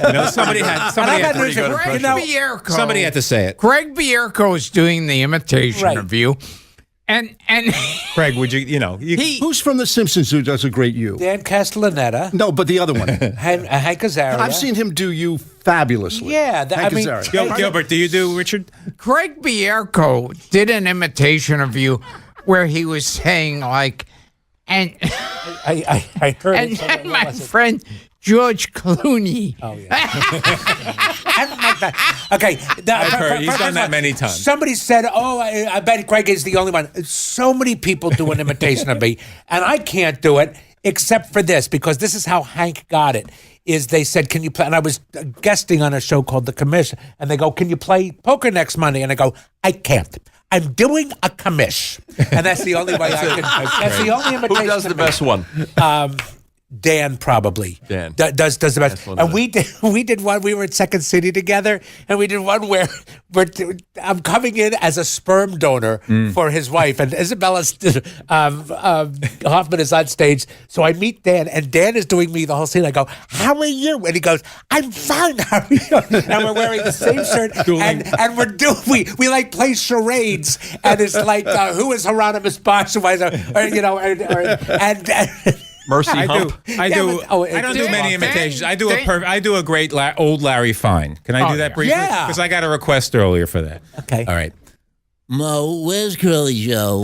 You know, somebody had Craig to, Bierko. somebody had to say it. Craig Bierko is doing the imitation Right. of you. And Craig, would you? You know, Who's from The Simpsons who does a great you? Dan Castellaneta, No, but the other one. Hank Azaria. I've seen him do you fabulously. Yeah, Hank I mean, Azaria. Gilbert, do you do Richard? Craig Bierko did an imitation of you where he was saying like, and I heard and it. then my friend George Clooney. Oh yeah. Okay, I've heard. He's done that many times. Somebody said, "Oh, I bet Craig is the only one." So many people do an imitation of me, and I can't do it except for this because this is how Hank got it. Is they said, "Can you play?" And I was guesting on a show called The Commish, and they go, "Can you play poker next Monday?" And I go, "I can't. I'm doing a commish," and that's the only way I can. That's the only imitation. Who does the of me. best one? Dan probably. Dan. Does the best. one And of we did one. We were at Second City together, and we did one where I'm coming in as a sperm donor for his wife, and Isabella Hoffman is on stage. So I meet Dan, and Dan is doing me the whole scene. I go, "How are you?" And he goes, "I'm fine. How are you?" And we're wearing the same shirt, and we're doing we like play charades, and it's like who is Hieronymus Bosch, or you know, and Mercy I Hump. do. I Yeah, do. but- oh, I don't do Dan- many Dan- imitations. I do Dan- I do a great old Larry Fine. Can I do that yeah. briefly? Yeah. Because I got a request earlier for that. Okay. All right. Mo, where's Curly Joe?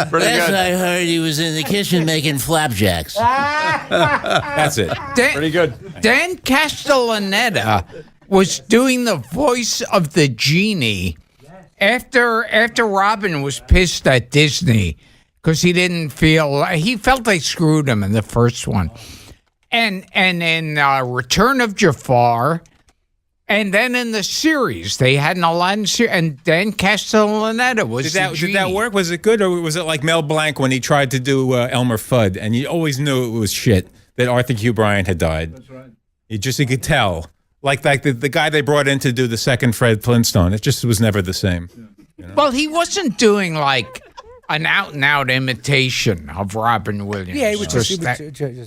Pretty Last good. I heard, he was in the kitchen making flapjacks. That's it. Pretty good. Dan Castellaneta was doing the voice of the genie after Robin was pissed at Disney because he felt they screwed him in the first one, and in Return of Jafar, and then in the series they had an Aladdin series, and Dan Castellaneta was Did that work? Was it good, or was it like Mel Blanc when he tried to do Elmer Fudd, and you always knew it was shit that Arthur Q. Bryan had died? That's right. You could tell. Like the guy they brought in to do the second Fred Flintstone, it just was never the same. Well, he wasn't doing like an out-and-out imitation of Robin Williams. Yeah, he was just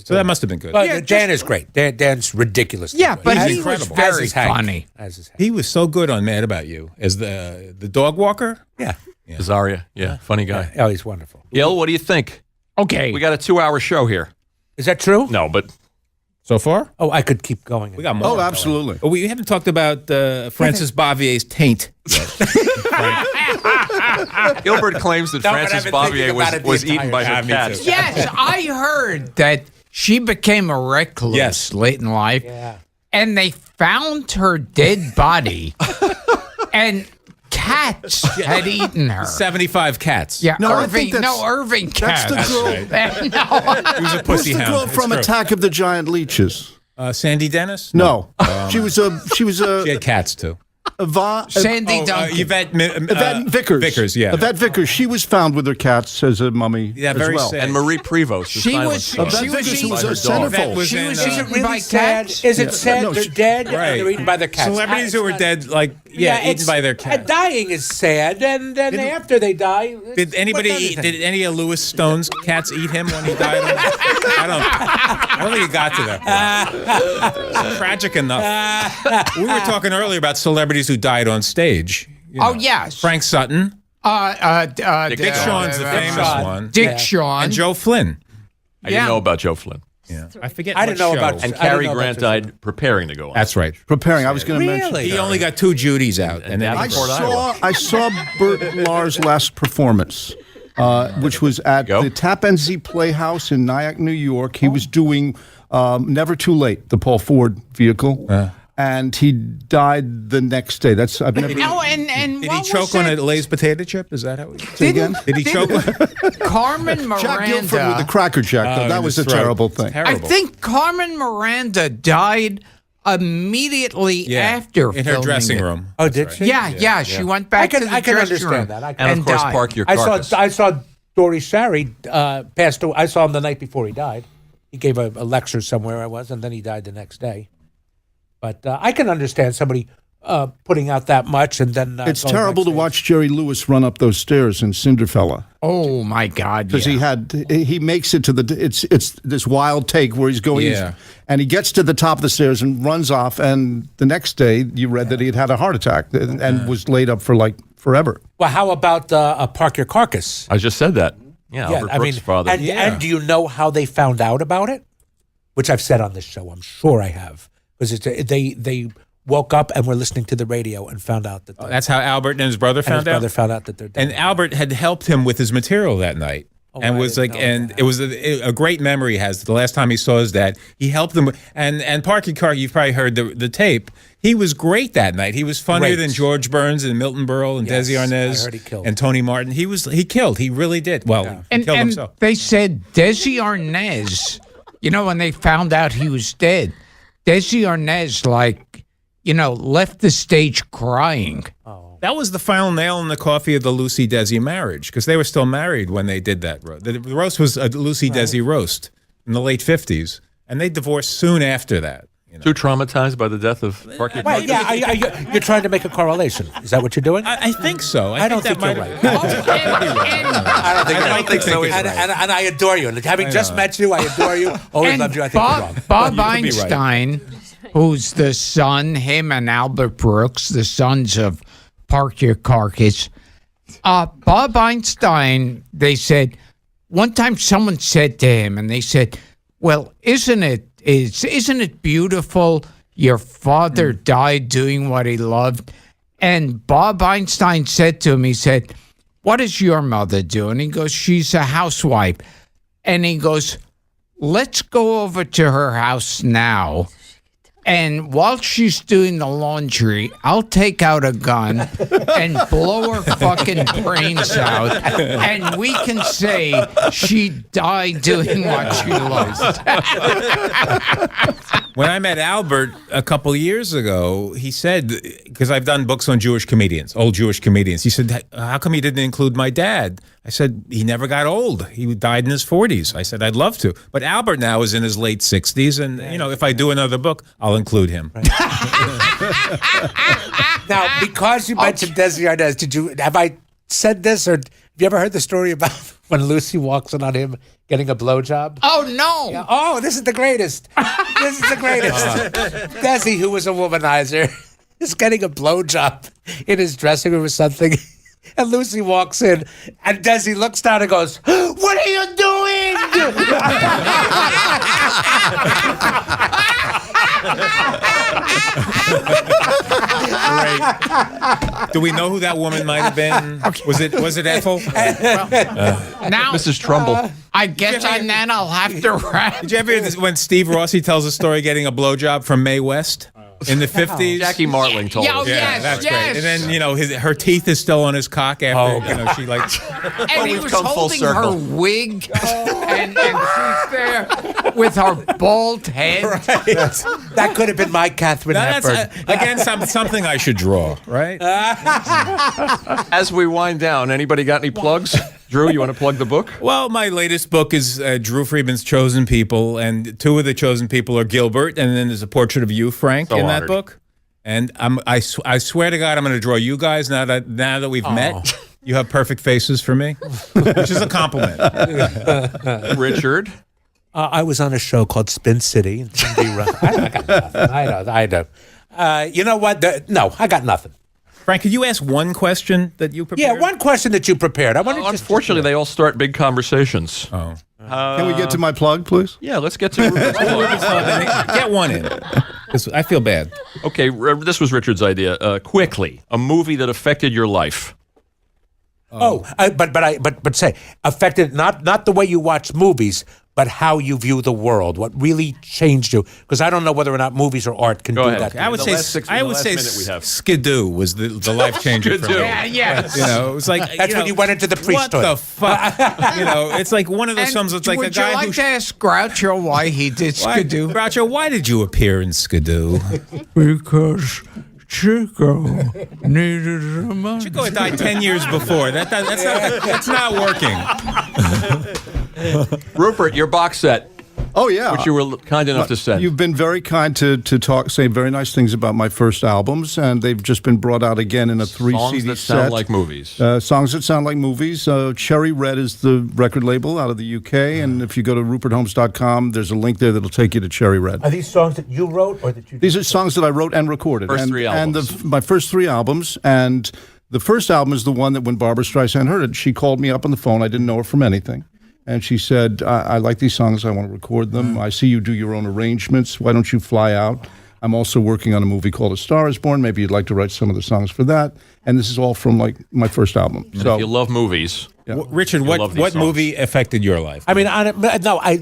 So that must have been good. But Yeah, Dan is great. Dan's ridiculous. Yeah, but As- he was incredible. as very is Hank. funny. As is Hank. He was so good on Mad About You as the dog walker. Yeah. Azaria. Yeah, funny guy. Oh, he's wonderful. Gil, what do you think? Okay. We got a 2-hour show here. Is that true? No, but So far, Oh, I could keep going. we got more. Oh, absolutely. Oh, we haven't talked about Francis Bavier's taint yet. Gilbert claims that No, but I've Francis been thinking Bavier about it the was eaten entire by her time. Me cats. too. Yes, I heard that she became a recluse Yes. late in life, Yeah. and they found her dead body, and cats had eaten her. 75 cats. Yeah, No, I Irving. think that's- No, Irving That's cats. the girl. No. He was a Who's pussy the hound. girl It's from true. Attack of the Giant Leeches? Sandy Dennis? No, she was She a had cats too. Sandy Duncan. Yvette Vickers. Vickers, yeah. Yvette Vickers. She was found with her cats as a mummy. Yeah, as very well. sad. And Marie Prevost. the She silent was- star. she Yvette was Vickers, who was eaten a by her dog. centerfold. was She in, was uh, Is it eaten really by sad? cats. Is it sad No, they're she- dead Right. and they're eaten by their cats? Celebrities who were dead, like, eaten it's- by their cats. Dying is sad, and then after they die, Did anybody eat? Did any of Louis Stone's cats eat him when he died? I don't think it got to that point. It's tragic enough. We were talking earlier about celebrities who died on stage. You Oh know. yes. Frank Sutton, Dick Dick Shawn's the famous Shawn. one, Dick Shawn. and Joe Flynn. I didn't Yeah. know about Joe Flynn. Yeah, I forget. I didn't what know show. about- And I Cary didn't know Grant about this died preparing to go on. That's right. Preparing. I was going to mention. Really? He only got 2 Judys out, and then I I saw Burt Lahr's last performance, which was at Go. the Tappan Zee Playhouse in Nyack, New York. He was doing Never Too Late, the Paul Ford vehicle, and he died the next day. That's I've never. Oh, and did what he was choke on a it? Lay's potato chip? Is that how he? Say again? Did he choke on? Jack Carmen Guilford with the Miranda. Cracker Jack. though. in That was his a throat. terrible It's thing. terrible. I think Carmen Miranda died immediately after in her filming dressing it. room. Oh, did she? Yeah. She went back to the I can dressing room understand that. I can- And of course, died. Park Your I Carcass. saw Dory Shari passed away. I saw him the night before he died. He gave a lecture somewhere I was, and then he died the next day. But I can understand somebody putting out that much and then It's going terrible to backstage. watch Jerry Lewis run up those stairs in Cinderfella. Oh my God! Because he makes it to the it's this wild take where he's going Yeah. and he gets to the top of the stairs and runs off, and the next day you read that he had a heart attack and was laid up for like forever. Well, how about Park Your Carcass? I just said that. Yeah, Albert Brooks' father. And do you know how they found out about it? Which I've said on this show. I'm sure I have, because they woke up and were listening to the radio and found out that That's how Albert and his brother and his found out. brother found out that they're dead. And Albert had helped him with his material that night. And I was didn't like, know and that. it was a great memory he has. The last time he saw his dad, he helped him. And Parky Carr, you've probably heard the tape. He was great that night. He was funnier Great. than George Burns and Milton Berle and Yes, Desi I Arnaz heard he killed. and Tony Martin. He killed. He really did. Well, he and, killed and himself. they said Desi Arnaz, when they found out he was dead, Desi Arnaz, left the stage crying. That was the final nail in the coffee of the Lucy Desi marriage, because they were still married when they did that roast. The roast was a Lucy Desi roast in the late 50s, and they divorced soon after that. Too traumatized by the death of Park Your Wait, Carcass? yeah, you're trying to make a correlation. Is that what you're doing? I think so. I don't that think you're might right. have- I don't think so. either. And I adore you. And having just met you, I adore you. Always And loved you. I think you're wrong. Bob could be right. Einstein, who's the son, him and Albert Brooks, the sons of Park Your Carcass. Bob Einstein, they said, one time someone said to him, and they said, well, isn't it beautiful your father died doing what he loved? And Bob Einstein said to him, he said, what does your mother do? And he goes, she's a housewife. And he goes, let's go over to her house now. And while she's doing the laundry, I'll take out a gun and blow her fucking brains out. And we can say she died doing what she loves. When I met Albert a couple years ago, he said, because I've done books on Jewish comedians, old Jewish comedians, he said, how come you didn't include my dad? I said, he never got old. He died in his 40s. I said, I'd love to. But Albert now is in his late 60s, and, if I do another book, I'll include him. Now, because you mentioned Desi Arnaz, have I said this, or have you ever heard the story about when Lucy walks in on him getting a blowjob? Oh, no. Oh, this is the greatest. This is the greatest. Desi, who was a womanizer, is getting a blowjob in his dressing room or something. And Lucy walks in, and Desi looks down and goes, what are you doing? Great. Do we know who that woman might have been? Was it Ethel? Now, Mrs. Trumbull. I guess on that I'll have to wrap. Did you ever hear this, when Steve Rossi tells a story getting a blowjob from Mae West in the 50s? Jackie Martling told Yeah, us. yeah. Yeah, that's yes. great. And then, her teeth is still on his cock after, she like... And he we've was come full holding circle. her wig, and she's there with her bald head. That could have been my Catherine That's, Hepburn. again, something I should draw, right? As we wind down, anybody got any plugs? Drew, you want to plug the book? Well, my latest book is Drew Friedman's Chosen People, and two of the chosen people are Gilbert, and then there's a portrait of you, Frank, So in that honored. book. And I swear to God, I'm going to draw you guys now that we've met. You have perfect faces for me, which is a compliment. Richard? I was on a show called Spin City. And I got nothing. I know. You know what? No, I got nothing. Frank, could you ask one question that you prepared? Yeah, one question that you prepared. I wanted Unfortunately, they all start big conversations. Oh. Can we get to my plug, please? Yeah, let's get to Rupert's plug. Get one in. 'Cause I feel bad. Okay, this was Richard's idea. Quickly, a movie that affected your life. But say affected not the way you watch movies, but how you view the world. What really changed you? Because I don't know whether or not movies or art can do ahead. that. I would say minute we have. Skidoo was the life changer for me. Yeah, yes. You know, it was like That's when you went into the priesthood. What the fuck? You know, it's like one of those films. It's like a guy would you like to ask Groucho why he did Skidoo? Groucho, why did you appear in Skidoo? Because Chico needed the money. Chico had died 10 years before. That's not working. Rupert, your box set, Oh yeah, which you were kind enough to send. You've been very kind to say very nice things about my first albums, and they've just been brought out again in a 3 Songs CD that set. sound like movies. Songs that sound like movies. Cherry Red is the record label out of the UK, and if you go to rupertholmes.com, there's a link there that'll take you to Cherry Red. Are these songs that you wrote or that you? These are songs that I wrote and recorded. First and, 3 albums. And my first 3 albums, and the first album is the one that when Barbra Streisand heard it, she called me up on the phone. I didn't know her from anything. And she said, I like these songs. I want to record them. I see you do your own arrangements. Why don't you fly out? I'm also working on a movie called A Star is Born. Maybe you'd like to write some of the songs for that. And this is all from like my first album. And if you love movies, Richard, love these what songs. movie affected your life? I mean,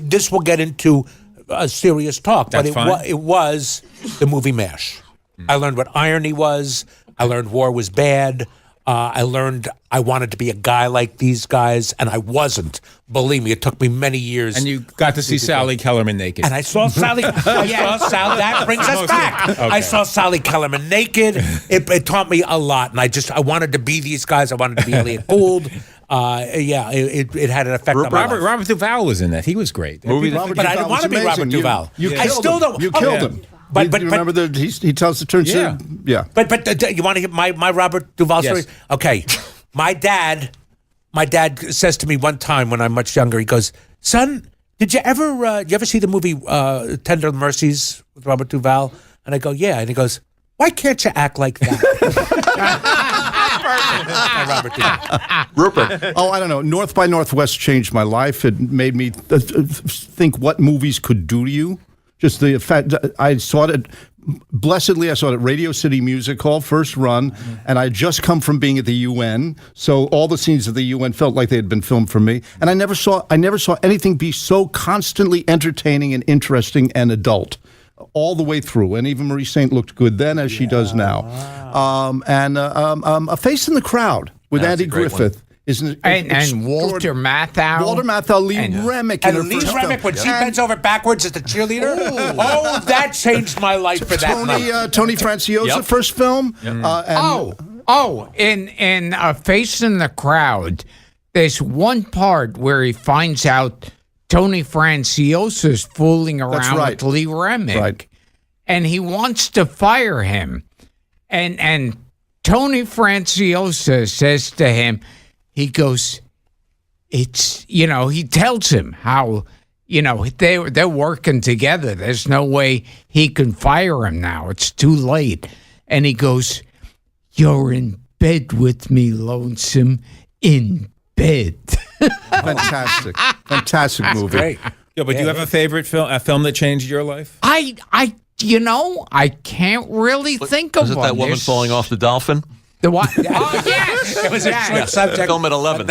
this will get into a serious talk, That's but fine. it was the movie MASH. I learned what irony was. I learned war was bad. I learned I wanted to be a guy like these guys, and I wasn't. Believe me, it took me many years. And you got to see Sally Kellerman naked. And I saw Sally. That brings us back. Okay. I saw Sally Kellerman naked. It taught me a lot, and I wanted to be these guys. I wanted to be Elliot Gould. It had an effect on my life. Robert Duvall was in that. He was great. Movie Robert But I didn't Duvall want to was be Robert amazing. Duvall. You I killed still him. don't. You killed him. But you remember that he tells the turn. Yeah. Yeah. But you want to hear my Robert Duvall Yes. story? Okay, my dad says to me one time when I'm much younger, he goes, "Son, did you ever see the movie Tender Mercies with Robert Duvall?" And I go, "Yeah," and he goes, "Why can't you act like that?" Robert Duvall. Rupert. Oh, I don't know. North by Northwest changed my life. It made me think what movies could do to you. Just the effect. I saw it. Blessedly, I saw it at Radio City Music Hall, first run, and I had just come from being at the UN, so all the scenes of the UN felt like they had been filmed for me. And I never saw anything be so constantly entertaining and interesting and adult, all the way through. And even Marie Saint looked good then, as she does now. A Face in the Crowd with That's Andy a great Griffith. And Walter Matthau. Walter Matthau, Lee Remick. And Lee Remick, when she bends over backwards as the cheerleader, that changed my life for that night. Tony Franciosa Yep. first film. Yep. In A Face in the Crowd, there's one part where he finds out Tony Franciosa's fooling around right. with Lee Remick. Right. And he wants to fire him. And Tony Franciosa says to him, he goes, he tells him how, they're working together. There's no way he can fire him now. It's too late. And he goes, "You're in bed with me, lonesome, in bed." Fantastic movie. Great. Yeah, but do you have a favorite film? A film that changed your life? I can't really think of Was it one. that woman There's- falling off the dolphin? The what? Oh, yes. It was a short subject. Film at 11.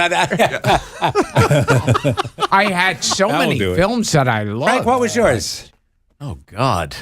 I had so That'll many do it. films that I loved. Frank, what was yours? Oh, God.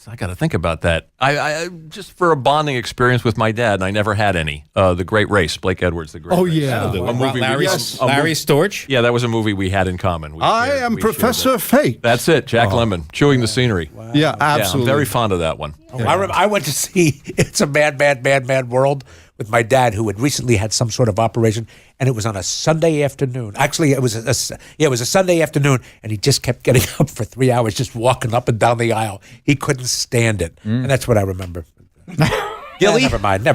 I got to think about that. I just for a bonding experience with my dad, and I never had any. The Great Race, Blake Edwards, The Great Oh, Race. yeah. A movie. Larry Storch? Yeah, that was a movie we had in common. I am Professor Fate. That's it, Jack Lemmon, chewing the scenery. Yeah, Yeah, I'm absolutely. very fond of that one. I went to see It's a Mad, Mad, Mad, Mad World with my dad, who had recently had some sort of operation, and it was on a Sunday afternoon. Actually, it was a Sunday afternoon, and he just kept getting up for 3 hours, just walking up and down the aisle. He couldn't stand it, and that's what I remember. Gilly? Never mind.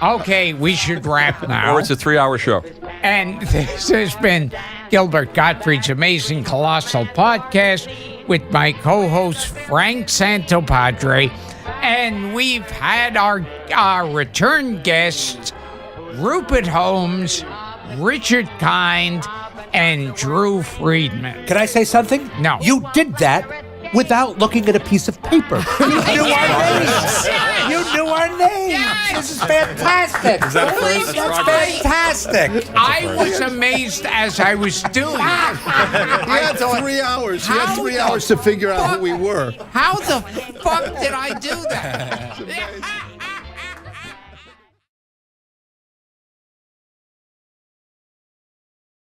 Okay, we should wrap now. Or it's a 3-hour show. And this has been Gilbert Gottfried's Amazing Colossal Podcast with my co-host Frank Santopadre. And we've had our return guests, Rupert Holmes, Richard Kind, and Drew Friedman. Can I say something? No. You did that without looking at a piece of paper. You knew our names. You knew our names. This is fantastic. Is that first? That's fantastic. I was amazed as I was doing it. He had 3 hours. He had 3 hours to figure out who we were. How the fuck did I do that?